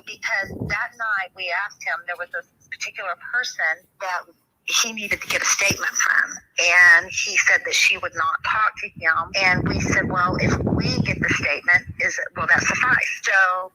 because that night we asked him, there was a particular person that he needed to get a statement from, and he said that she would not talk to him, and we said, well, if we get the statement, will that suffice? So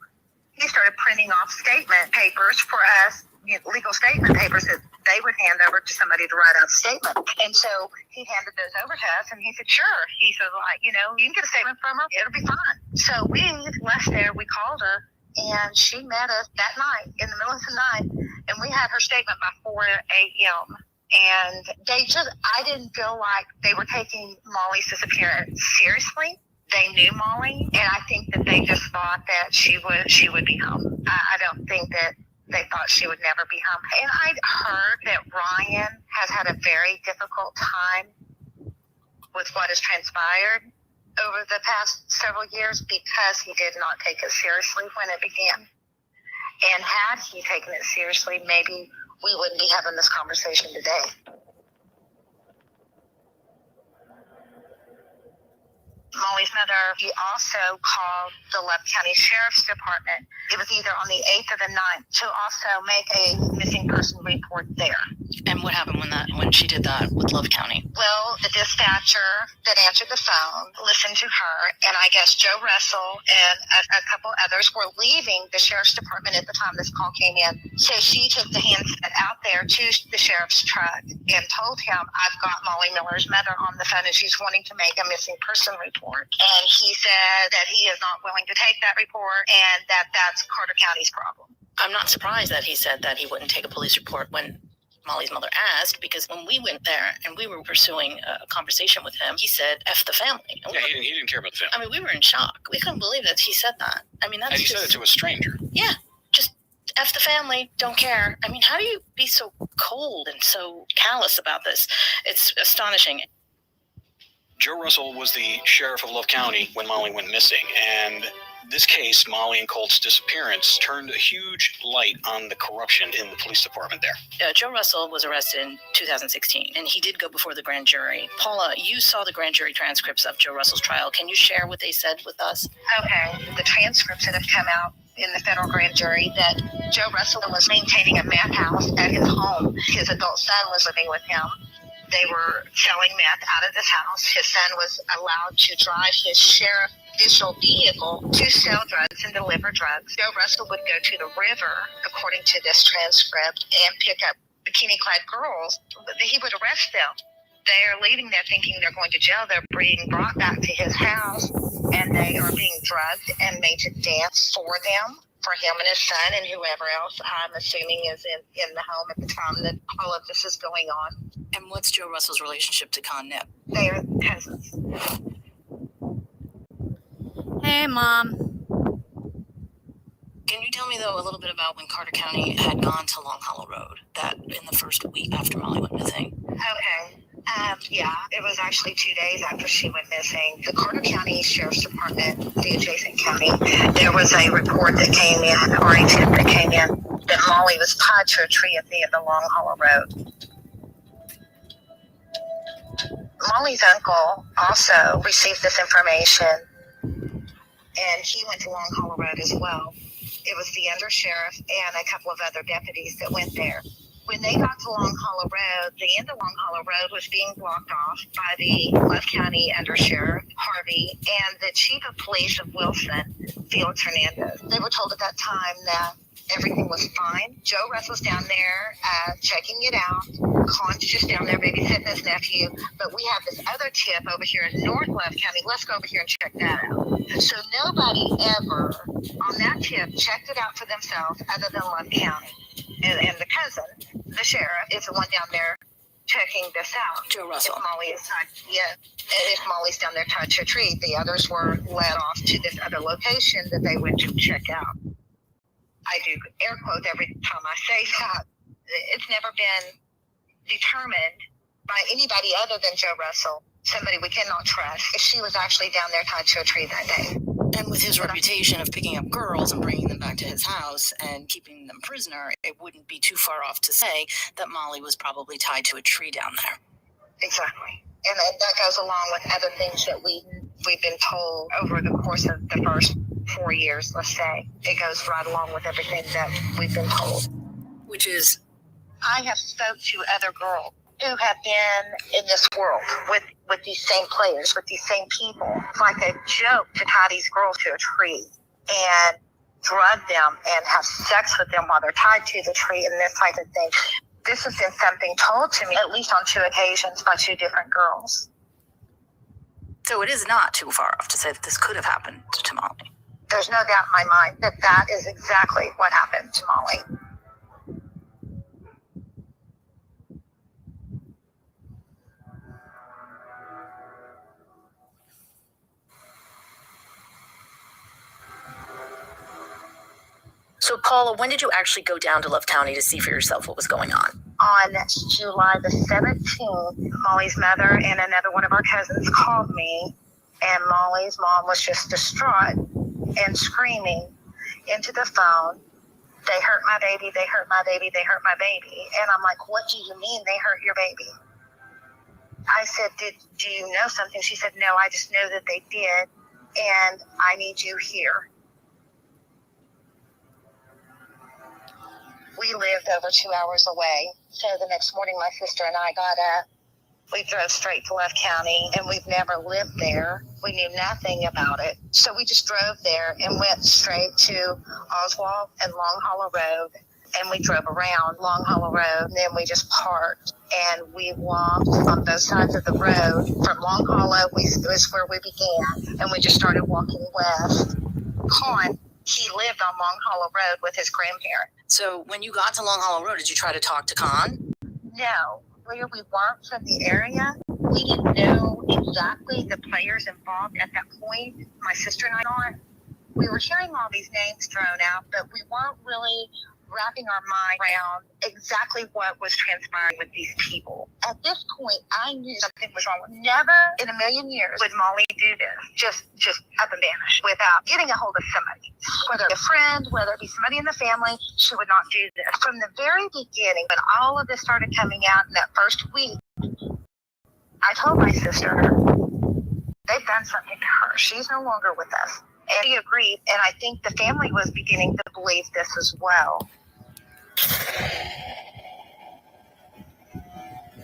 he started printing off statement papers for us, legal statement papers that they would hand over to somebody to write out a statement. And so he handed those over to us, and he said, sure. He said, like, you can get a statement from her. It'll be fine. So we left there. We called her, and she met us that night in the middle of the night, and we had her statement by 4 a.m. And I didn't feel like they were taking Molly's disappearance seriously. They knew Molly, and I think that they just thought that she would be home. I don't think that they thought she would never be home. And I'd heard that Ryan has had a very difficult time with what has transpired over the past several years because he did not take it seriously when it began. And had he taken it seriously, maybe we wouldn't be having this conversation today. Molly's mother, he also called the Love County Sheriff's Department. It was either on the 8th or the 9th to also make a missing person report there. And what happened when she did that with Love County? Well, the dispatcher that answered the phone listened to her, and I guess Joe Russell and a couple others were leaving the Sheriff's Department at the time this call came in. So she took the handset out there to the sheriff's truck and told him, I've got Molly Miller's mother on the phone, and she's wanting to make a missing person report. And he said that he is not willing to take that report, and that's Carter County's problem. I'm not surprised that he said that he wouldn't take a police report when Molly's mother asked, because when we went there and we were pursuing a conversation with him, he said, F the family. Yeah, he didn't care about the family. I mean, we were in shock. We couldn't believe that he said that. I mean, that's and he said it to a stranger. Yeah, just F the family, don't care. I mean, how do you be so cold and so callous about this? It's astonishing. Joe Russell was the sheriff of Love County when Molly went missing, and this case, Molly and Colt's disappearance, turned a huge light on the corruption in the police department there. Joe Russell was arrested in 2016, and he did go before the grand jury. Paula, you saw the grand jury transcripts of Joe Russell's trial. Can you share what they said with us? Okay, the transcripts that have come out in the federal grand jury that Joe Russell was maintaining a meth house at his home. His adult son was living with him. They were selling meth out of this house. His son was allowed to drive his sheriff official vehicle to sell drugs and deliver drugs. Joe Russell would go to the river, according to this transcript, and pick up bikini-clad girls. He would arrest them. They're leaving there thinking they're going to jail. They're being brought back to his house, and they are being drugged and made to dance for them, for him and his son and whoever else I'm assuming is in the home at the time that all of this is going on. And what's Joe Russell's relationship to Con Nip? They are cousins. Hey, Mom. Can you tell me, though, a little bit about when Carter County had gone to Long Hollow Road, that in the first week after Molly went missing? Okay. Yeah, it was actually 2 days after she went missing. The Carter County Sheriff's Department, the adjacent county, there was a report that came in, or a tip that came in, that Molly was tied to a tree at the end of Long Hollow Road. Molly's uncle also received this information and he went to Long Hollow Road as well. It was the undersheriff and a couple of other deputies that went there. When they got to Long Hollow Road, the end of Long Hollow Road was being blocked off by the Love County Undersheriff, Harvey, and the Chief of Police of Wilson, Felix Hernandez. They were told at that time that everything was fine. Joe Russell's down there checking it out. Con's just down there babysitting his nephew. But we have this other tip over here in North Love County. Let's go over here and check that out. So nobody ever on that tip checked it out for themselves other than Love County. And the cousin, the sheriff, is the one down there checking this out. Joe Russell. If Molly's down there tied to a tree, the others were led off to this other location that they went to check out. I do air quote every time I say that. It's never been determined by anybody other than Joe Russell, somebody we cannot trust, if she was actually down there tied to a tree that day. And with his reputation of picking up girls and bringing them back to his house and keeping them prisoner, it wouldn't be too far off to say that Molly was probably tied to a tree down there. Exactly. And that goes along with other things that we've been told over the course of the first 4 years, let's say. It goes right along with everything that we've been told. Which is? I have spoke to other girls who have been in this world with these same players, with these same people. It's like a joke to tie these girls to a tree and drug them and have sex with them while they're tied to the tree and this type of thing. This has been something told to me at least on 2 occasions by 2 different girls. So it is not too far off to say that this could have happened to Molly. There's no doubt in my mind that that is exactly what happened to Molly. So, Paula, when did you actually go down to Love County to see for yourself what was going on? On July the 17th, Molly's mother and another one of our cousins called me, and Molly's mom was just distraught and screaming into the phone, "They hurt my baby, they hurt my baby, they hurt my baby." And I'm like, "What do you mean they hurt your baby?" I said, do you know something? She said, "No, I just know that they did, and I need you here." We lived over 2 hours away. So the next morning, my sister and I got up. We drove straight to Love County, and we've never lived there. We knew nothing about it. So we just drove there and went straight to Oswald and Long Hollow Road. And we drove around Long Hollow Road, and then we just parked. And we walked on both sides of the road. From Long Hollow, it was where we began, and we just started walking west. Con, he lived on Long Hollow Road with his grandparents. So when you got to Long Hollow Road, did you try to talk to Con? No, we weren't from the area. We didn't know exactly the players involved at that point. My sister and I aren't. We were hearing all these names thrown out, but we weren't really wrapping our mind around exactly what was transpiring with these people. At this point, I knew something was wrong. Never in a million years would Molly do this, just up and vanish without getting a hold of somebody. Whether it be a friend, whether it be somebody in the family, she would not do this. From the very beginning, when all of this started coming out in that first week, I told my sister, they've done something to her. She's no longer with us. And she agreed, and I think the family was beginning to believe this as well.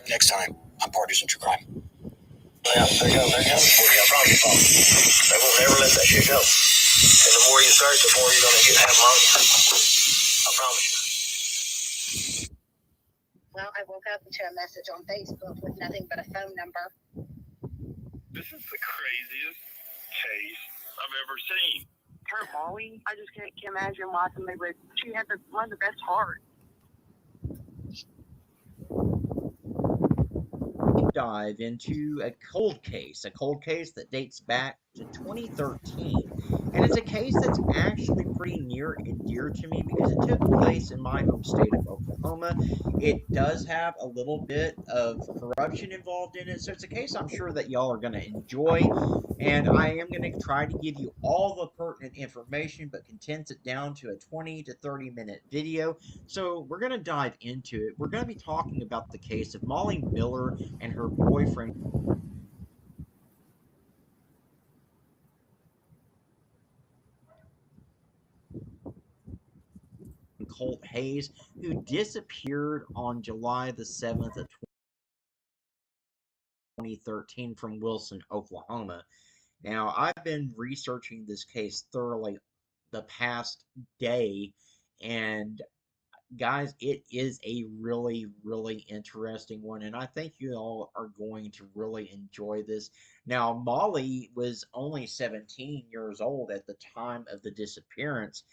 Next time on Partners in True Crime. Yeah, they're coming for you. I promise you, Paul. They won't ever let that shit go. And the more you search, the more you're going to have money. I promise you. Well, I woke up to a message on Facebook with nothing but a phone number. This is the craziest case I've ever seen. Her Molly, I just can't imagine why somebody would. She had one of the best hearts. Dive into a cold case that dates back to 2013, and it's a case that's actually pretty near and dear to me because it took place in my home state of Oklahoma. It does have a little bit of corruption involved in it, so it's a case I'm sure that y'all are going to enjoy, and I am going to try to give you all the pertinent information but condense it down to a 20 to 30 minute video. So we're going to dive into it. We're going to be talking about the case of Molly Miller and her boyfriend. Colt Hayes, who disappeared on July the 7th of 2013 from Wilson, Oklahoma. Now, I've been researching this case thoroughly the past day, and guys, it is a really, really interesting one, and I think you all are going to really enjoy this. Now, Molly was only 17 years old at the time of the disappearance.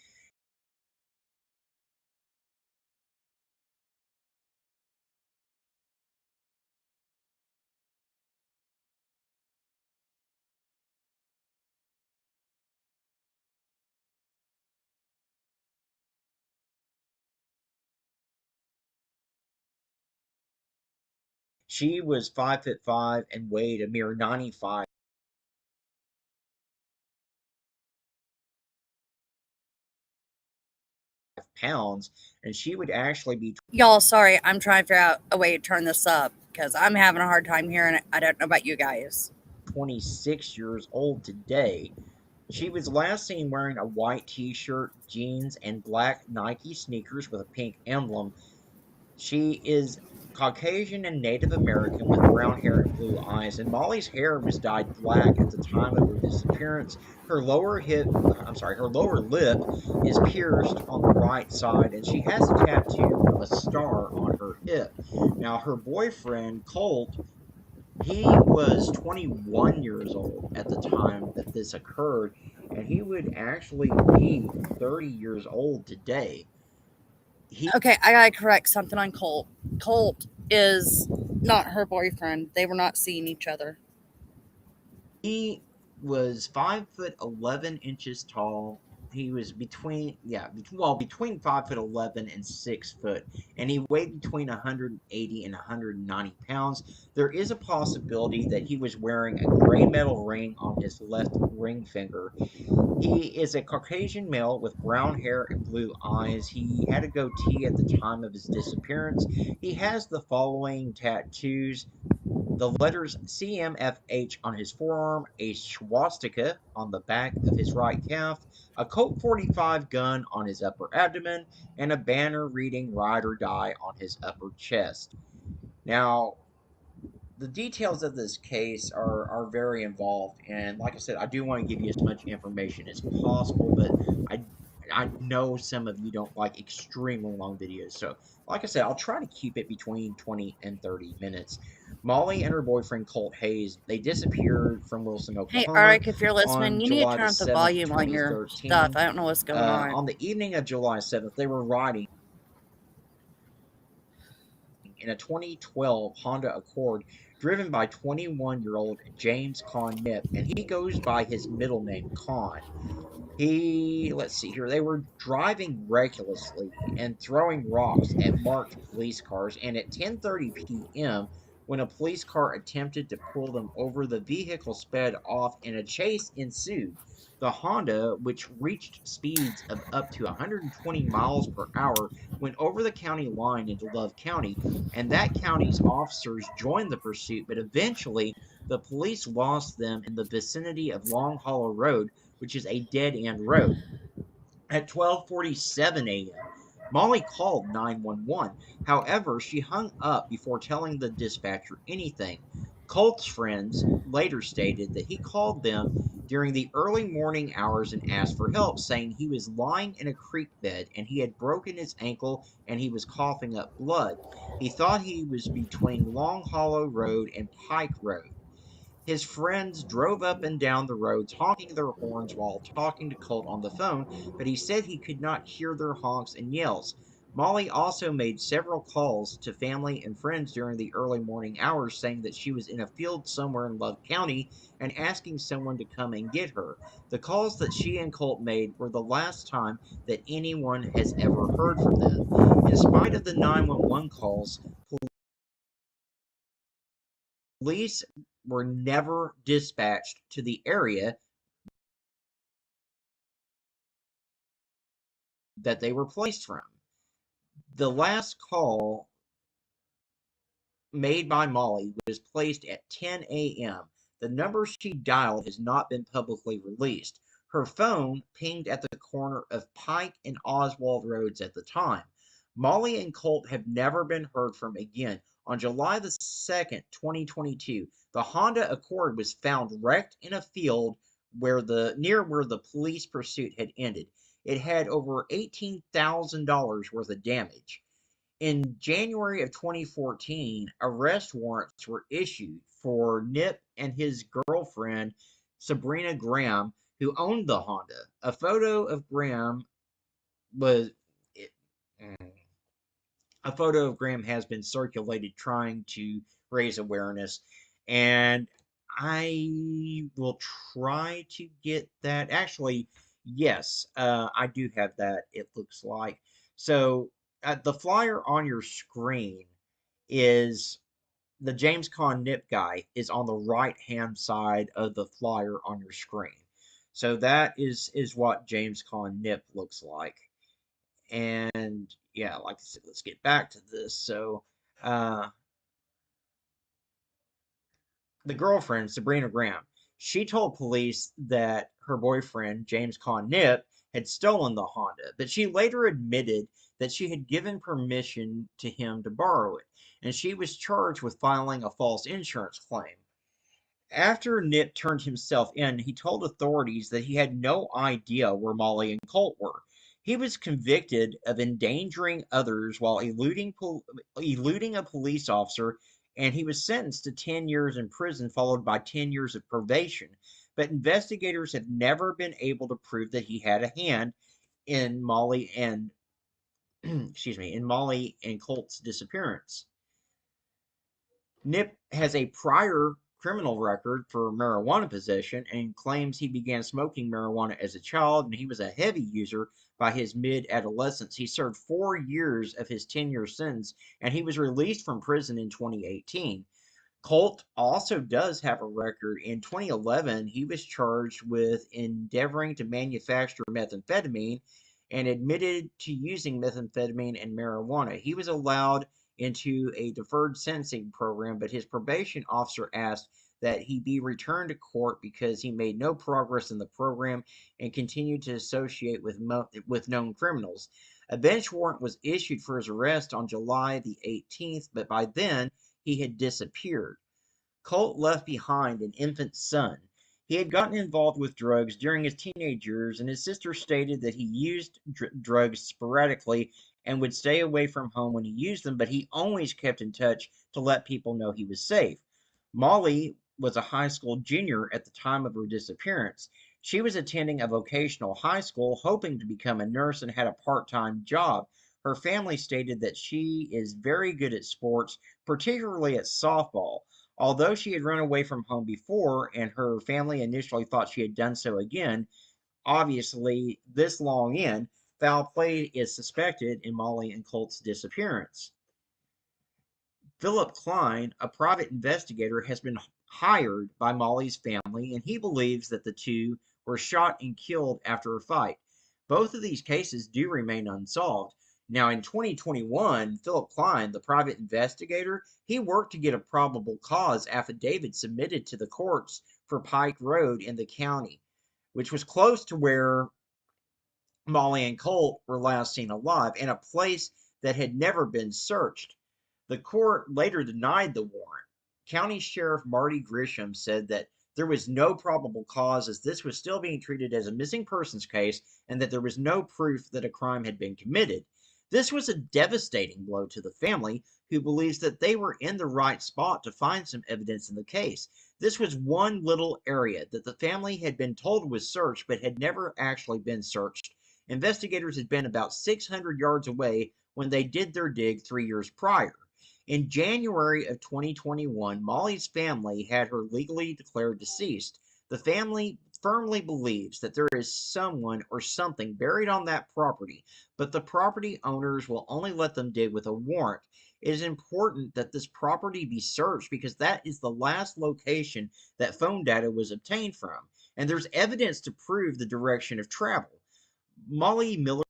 She was 5'5" and weighed a mere 95 pounds, and she would actually be Y'all, sorry, I'm trying to figure out a way to turn this up because I'm having a hard time hearing it. I don't know about you guys. 26 years old today. She was last seen wearing a white t-shirt, jeans, and black Nike sneakers with a pink emblem. She is Caucasian and Native American with brown hair and blue eyes, and Molly's hair was dyed black at the time of her disappearance. Her lower lip is pierced on the right side, and she has a tattoo of a star on her hip. Now, her boyfriend, Colt, he was 21 years old at the time that this occurred, and he would actually be 30 years old today. Okay, I gotta correct something on Colt. Colt is not her boyfriend. They were not seeing each other. He was 5'11" tall. He was between 5'11" and 6 foot, and he weighed between 180 and 190 pounds. There is a possibility that he was wearing a gray metal ring on his left ring finger. He is a Caucasian male with brown hair and blue eyes. He had a goatee at the time of his disappearance. He has the following tattoos: the letters CMFH on his forearm, a swastika on the back of his right calf, a Colt 45 gun on his upper abdomen, and a banner reading Ride or Die on his upper chest. Now, the details of this case are very involved, and like I said, I do want to give you as much information as possible, but I I know some of you don't like extremely long videos, so like I said, I'll try to keep it between 20 and 30 minutes. Molly and her boyfriend Colt Hayes, they disappeared from Wilson, Hey, Oklahoma Eric, if you're listening, on you need to July turn the up the 7th of volume on your stuff. 2013. I don't know what's going on. On the evening of July 7th, they were riding in a 2012 Honda Accord driven by 21-year-old James Con Nip, and he goes by his middle name, Con. Let's see here, they were driving recklessly and throwing rocks at marked police cars, and at 10:30 p.m., when a police car attempted to pull them over, the vehicle sped off and a chase ensued. The Honda, which reached speeds of up to 120 miles per hour, went over the county line into Love County, and that county's officers joined the pursuit, but eventually the police lost them in the vicinity of Long Hollow Road, which is a dead end road. At 12:47 a.m., Molly called 911. However, she hung up before telling the dispatcher anything. Colt's friends later stated that he called them during the early morning hours and asked for help, saying he was lying in a creek bed and he had broken his ankle and he was coughing up blood. He thought he was between Long Hollow Road and Pike Road. His friends drove up and down the roads honking their horns while talking to Colt on the phone, but he said he could not hear their honks and yells. Molly also made several calls to family and friends during the early morning hours, saying that she was in a field somewhere in Love County and asking someone to come and get her. The calls that she and Colt made were the last time that anyone has ever heard from them. In spite of the 911 calls, police were never dispatched to the area that they were placed from. The last call made by Molly was placed at 10 a.m. The number she dialed has not been publicly released. Her phone pinged at the corner of Pike and Oswald Roads at the time. Molly and Colt have never been heard from again. On July the 2nd, 2022, the Honda Accord was found wrecked in a field near where the police pursuit had ended. It had over $18,000 worth of damage. In January of 2014, arrest warrants were issued for Nip and his girlfriend, Sabrina Graham, who owned the Honda. A photo of Graham was. A photo of Graham has been circulated trying to raise awareness, and I will try to get that. Actually, yes, I do have that, it looks like. So, the flyer on your screen is the James Conn Nip guy is on the right hand side of the flyer on your screen. So that is what James Conn Nip looks like. And yeah, like I said, let's get back to this. So, the girlfriend, Sabrina Graham, she told police that her boyfriend, James Conn Nip, had stolen the Honda, but she later admitted that she had given permission to him to borrow it, and she was charged with filing a false insurance claim. After Nip turned himself in, he told authorities that he had no idea where Molly and Colt were. He was convicted of endangering others while eluding a police officer, and he was sentenced to 10 years in prison, followed by 10 years of probation. But investigators have never been able to prove that he had a hand in Molly and in Molly and Colt's disappearance. Nip has a prior criminal record for marijuana possession and claims he began smoking marijuana as a child, and he was a heavy user by his mid adolescence. He served 4 years of his 10-year sentence, and he was released from prison in 2018. Colt also does have a record. In 2011, he was charged with endeavoring to manufacture methamphetamine and admitted to using methamphetamine and marijuana. He was allowed into a deferred sentencing program, but his probation officer asked that he be returned to court because he made no progress in the program and continued to associate with known criminals. A bench warrant was issued for his arrest on July the 18th, but by then he had disappeared. Colt left behind an infant son. He had gotten involved with drugs during his teenage years, and his sister stated that he used drugs sporadically and would stay away from home when he used them, but he always kept in touch to let people know he was safe. Molly was a high school junior at the time of her disappearance. She was attending a vocational high school, hoping to become a nurse, and had a part time job. Her family stated that she is very good at sports, particularly at softball. Although she had run away from home before and her family initially thought she had done so again, obviously, this long in, foul play is suspected in Molly and Colt's disappearance. Philip Klein, a private investigator, has been hired by Molly's family, and he believes that the two were shot and killed after a fight. Both of these cases do remain unsolved. Now, in 2021, Philip Klein, the private investigator, he worked to get a probable cause affidavit submitted to the courts for Pike Road in the county, which was close to where Molly and Colt were last seen alive, in a place that had never been searched. The court later denied the warrant. County Sheriff Marty Grisham said that there was no probable cause, as this was still being treated as a missing persons case and that there was no proof that a crime had been committed. This was a devastating blow to the family, who believes that they were in the right spot to find some evidence in the case. This was one little area that the family had been told was searched but had never actually been searched. Investigators had been about 600 yards away when they did their dig 3 years prior. In January of 2021, Molly's family had her legally declared deceased. The family firmly believes that there is someone or something buried on that property, but the property owners will only let them dig with a warrant. It is important that this property be searched because that is the last location that phone data was obtained from, and there's evidence to prove the direction of travel. Molly Miller's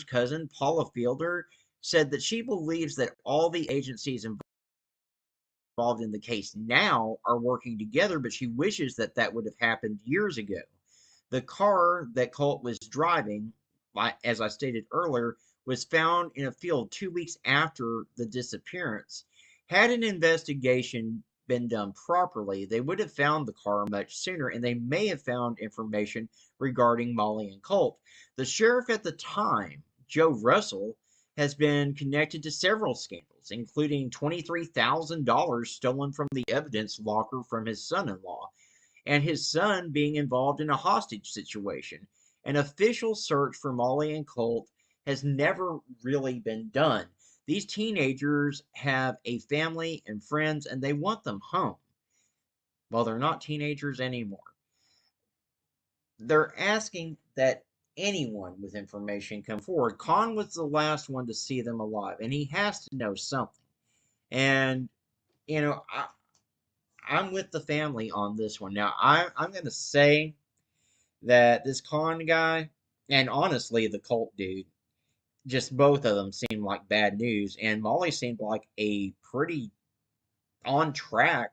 cousin, Paula Fielder, said that she believes that all the agencies involved involved in the case now are working together, but she wishes that that would have happened years ago. The car that Colt was driving, as I stated earlier, was found in a field 2 weeks after the disappearance. Had an investigation been done properly, they would have found the car much sooner, and they may have found information regarding Molly and Colt. The sheriff at the time, Joe Russell, has been connected to several scandals, including $23,000 stolen from the evidence locker from his son in law, and his son being involved in a hostage situation. An official search for Molly and Colt has never really been done. These teenagers have a family and friends, and they want them home. Well, they're not teenagers anymore. They're asking that anyone with information come forward. Con was the last one to see them alive, and he has to know something. And, you know, I'm with the family on this one. Now, I'm going to say that this Con guy, and honestly, the Colt dude, just both of them seemed like bad news. And Molly seemed like a pretty on track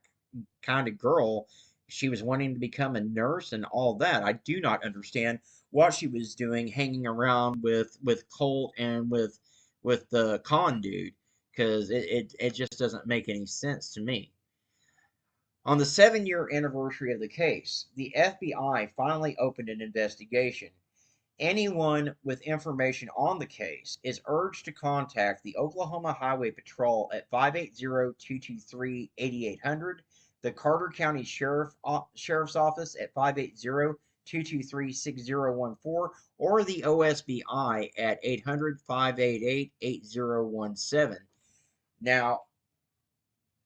kind of girl. She was wanting to become a nurse and all that. I do not understand what she was doing hanging around with Colt and with the Con dude, because it just doesn't make any sense to me. On the 7-year anniversary of the case, the FBI finally opened an investigation. Anyone with information on the case is urged to contact the Oklahoma Highway Patrol at 580-223-8800, the Carter County Sheriff's Office at 580-223-6014, or the OSBI at 800-588-8017. Now,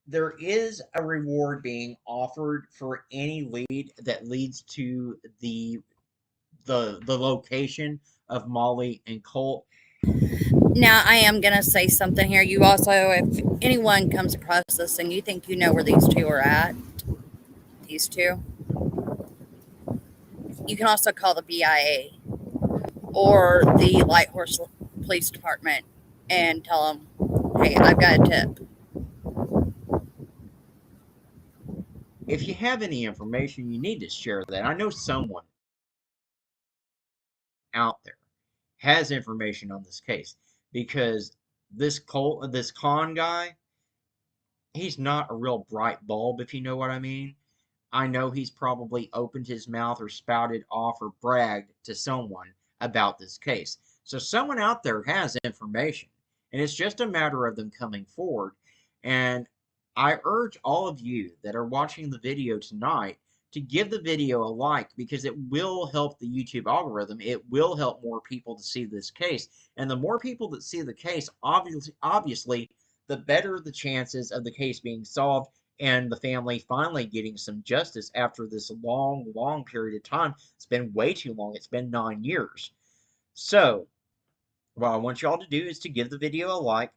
there is a reward being offered for any lead that leads to the location of Molly and Colt. Now, I am going to say something here. You also, if anyone comes across this and you think you know where these two are at, these two, you can also call the BIA or the Light Horse Police Department and tell them, hey, I've got a tip. If you have any information, you need to share that. I know someone out there has information on this case, because this Con guy, he's not a real bright bulb, if you know what I mean. I know he's probably opened his mouth or spouted off or bragged to someone about this case. So someone out there has information, and it's just a matter of them coming forward. And I urge all of you that are watching the video tonight to give the video a like, because it will help the YouTube algorithm. It will help more people to see this case. And the more people that see the case, obviously, the better the chances of the case being solved and the family finally getting some justice after this long period of time. It's been way too long. It's been 9 years. So, what I want y'all to do is to give the video a like.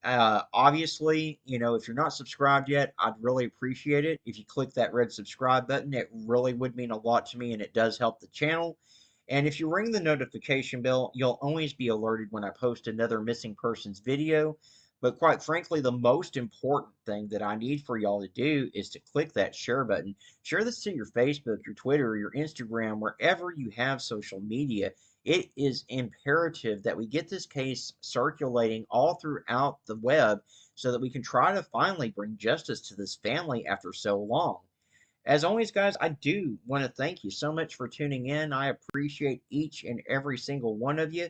Obviously, you know, if you're not subscribed yet, I'd really appreciate it if you click that red subscribe button. It really would mean a lot to me, and it does help the channel. And if you ring the notification bell, you'll always be alerted when I post another missing persons video. But quite frankly, the most important thing that I need for y'all to do is to click that share button. Share this to your Facebook, your Twitter, your Instagram, wherever you have social media. It is imperative that we get this case circulating all throughout the web so that we can try to finally bring justice to this family after so long. As always, guys, I do want to thank you so much for tuning in. I appreciate each and every single one of you.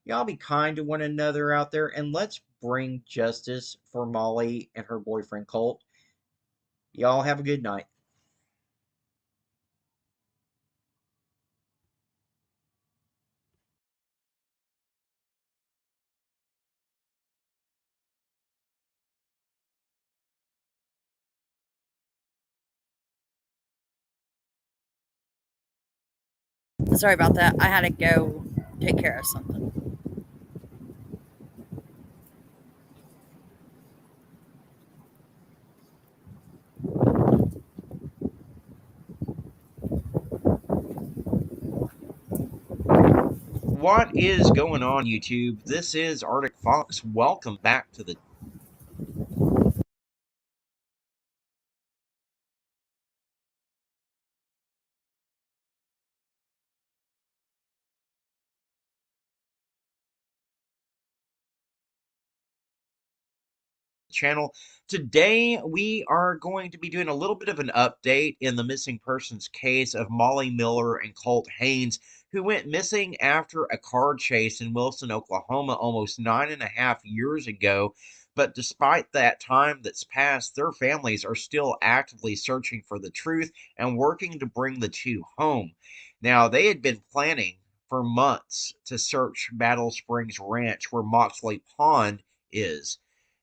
Y'all be kind to one another out there, and let's bring justice for Molly and her boyfriend Colt. Y'all have a good night. Sorry about that. I had to go take care of something. What is going on, YouTube? This is Arctic Fox. Welcome back to the channel. Today, we are going to be doing a little bit of an update in the missing persons case of Molly Miller and Colt Haynes, who went missing after a car chase in Wilson, Oklahoma, almost 9.5 years ago. But despite that time that's passed, their families are still actively searching for the truth and working to bring the two home. Now, they had been planning for months to search Battle Springs Ranch, where Moxley Pond is.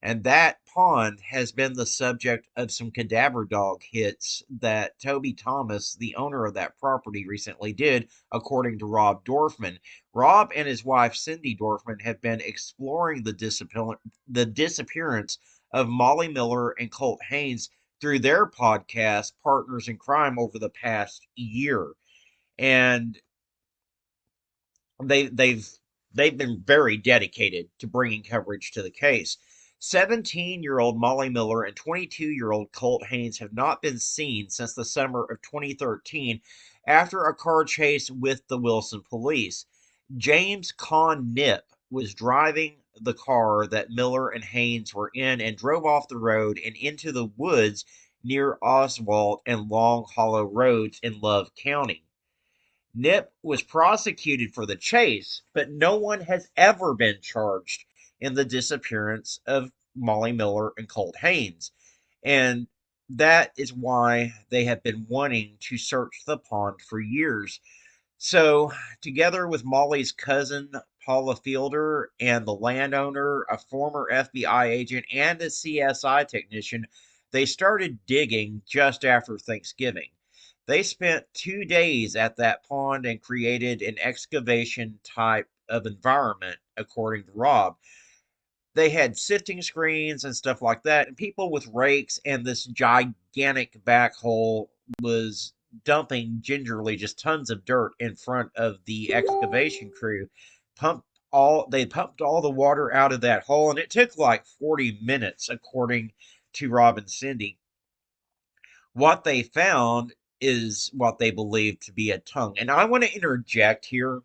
And that pond has been the subject of some cadaver dog hits that Toby Thomas, the owner of that property, recently did, according to Rob Dorfman. Rob and his wife, Cindy Dorfman, have been exploring the disappearance of Molly Miller and Colt Haynes through their podcast, Partners in Crime, over the past year. And they've been very dedicated to bringing coverage to the case. 17-year-old Molly Miller and 22-year-old Colt Haynes have not been seen since the summer of 2013 after a car chase with the Wilson police. James Con Nip was driving the car that Miller and Haynes were in and drove off the road and into the woods near Oswald and Long Hollow Roads in Love County. Nip was prosecuted for the chase, but no one has ever been charged in the disappearance of Molly Miller and Colt Haynes. And that is why they have been wanting to search the pond for years. So, together with Molly's cousin, Paula Fielder, and the landowner, a former FBI agent, and a CSI technician, they started digging just after Thanksgiving. They spent 2 days at that pond and created an excavation type of environment, according to Rob. They had sifting screens and stuff like that, and people with rakes, and this gigantic backhoe was dumping gingerly just tons of dirt in front of the excavation crew. They pumped all the water out of that hole, and it took like 40 minutes, according to Rob and Cindy. What they found is what they believe to be a tongue. And I want to interject here,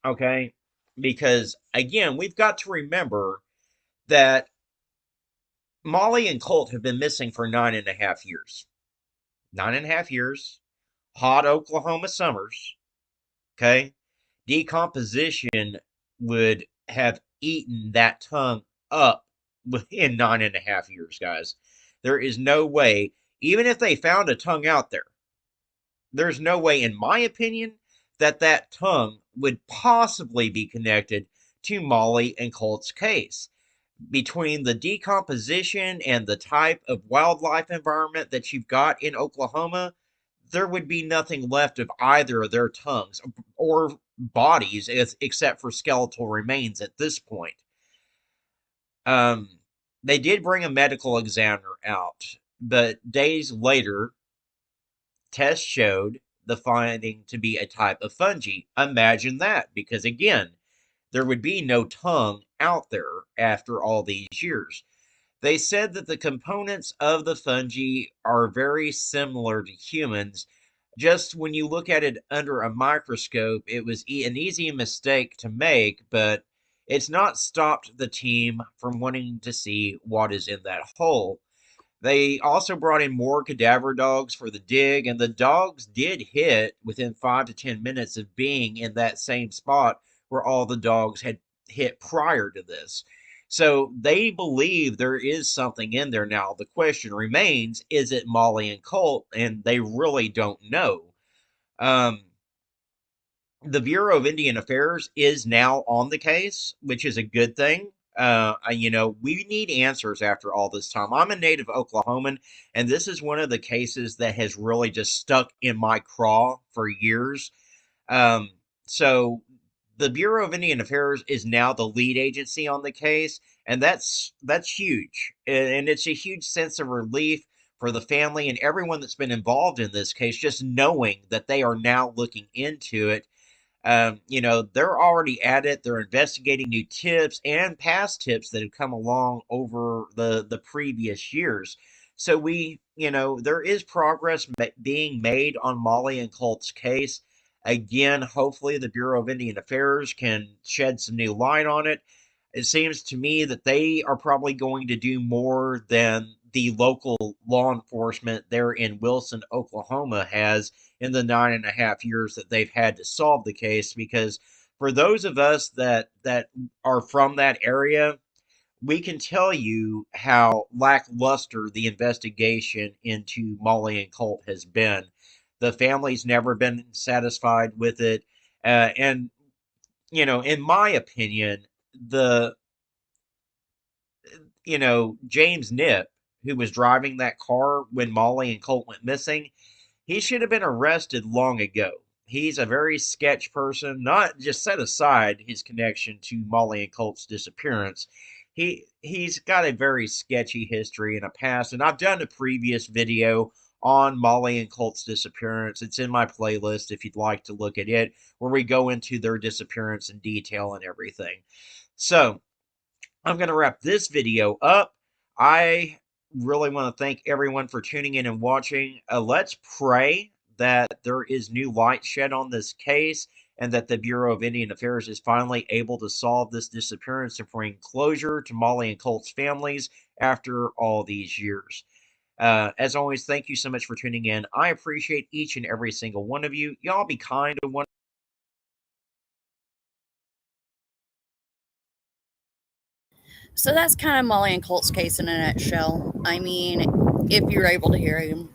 okay? Because, again, we've got to remember that Molly and Colt have been missing for 9.5 years. 9.5 years, hot Oklahoma summers, okay? Decomposition would have eaten that tongue up within 9.5 years, guys. There is no way, even if they found a tongue out there, there's no way, in my opinion, that that tongue would possibly be connected to Molly and Colt's case. Between the decomposition and the type of wildlife environment that you've got in Oklahoma, there would be nothing left of either of their tongues or bodies except for skeletal remains at this point. They did bring a medical examiner out, but days later, tests showed the finding to be a type of fungi. Imagine that, because again, there would be no tongue out there after all these years. They said that the components of the fungi are very similar to humans. Just when you look at it under a microscope, it was an easy mistake to make, but it's not stopped the team from wanting to see what is in that hole. They also brought in more cadaver dogs for the dig, and the dogs did hit within 5 to 10 minutes of being in that same spot where all the dogs had hit prior to this. So they believe there is something in there now. The question remains, is it Molly and Colt? And they really don't know. The Bureau of Indian Affairs is now on the case, which is a good thing. We need answers after all this time. I'm a native Oklahoman, and this is one of the cases that has really just stuck in my craw for years. So the Bureau of Indian Affairs is now the lead agency on the case, and that's huge. And it's a huge sense of relief for the family and everyone that's been involved in this case, just knowing that they are now looking into it. They're already at it. They're investigating new tips and past tips that have come along over the previous years. So there is progress being made on Molly and Colt's case. Again, hopefully the Bureau of Indian Affairs can shed some new light on it. It seems to me that they are probably going to do more than the local law enforcement there in Wilson, Oklahoma has in the 9.5 years that they've had to solve the case. Because for those of us that are from that area, we can tell you how lackluster the investigation into Molly and Colt has been. The family's never been satisfied with it. And, in my opinion, James Knipp, who was driving that car when Molly and Colt went missing, he should have been arrested long ago. He's a very sketch person, not just set aside his connection to Molly and Colt's disappearance. He's got a very sketchy history and a past, and I've done a previous video on Molly and Colt's disappearance. It's in my playlist if you'd like to look at it, where we go into their disappearance in detail and everything. So, I'm going to wrap this video up. I really want to thank everyone for tuning in and watching. Let's pray that there is new light shed on this case and that the Bureau of Indian Affairs is finally able to solve this disappearance and bring closure to Molly and Colt's families after all these years. As always, thank you so much for tuning in. I appreciate each and every single one of you. Y'all be kind to one. So that's kind of Molly and Colt's case in a nutshell. I mean, if you're able to hear him.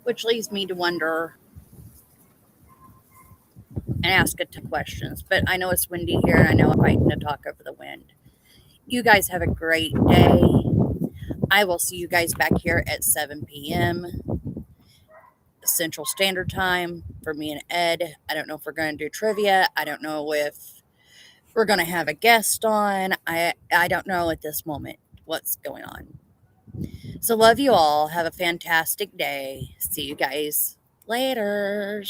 Which leads me to wonder and ask it to questions. But I know it's windy here, and I know I'm fighting to talk over the wind. You guys have a great day. I will see you guys back here at 7 p.m. Central Standard Time for me and Ed. I don't know if we're going to do trivia. I don't know if we're going to have a guest on. I don't know at this moment what's going on. So love you all. Have a fantastic day. See you guys later.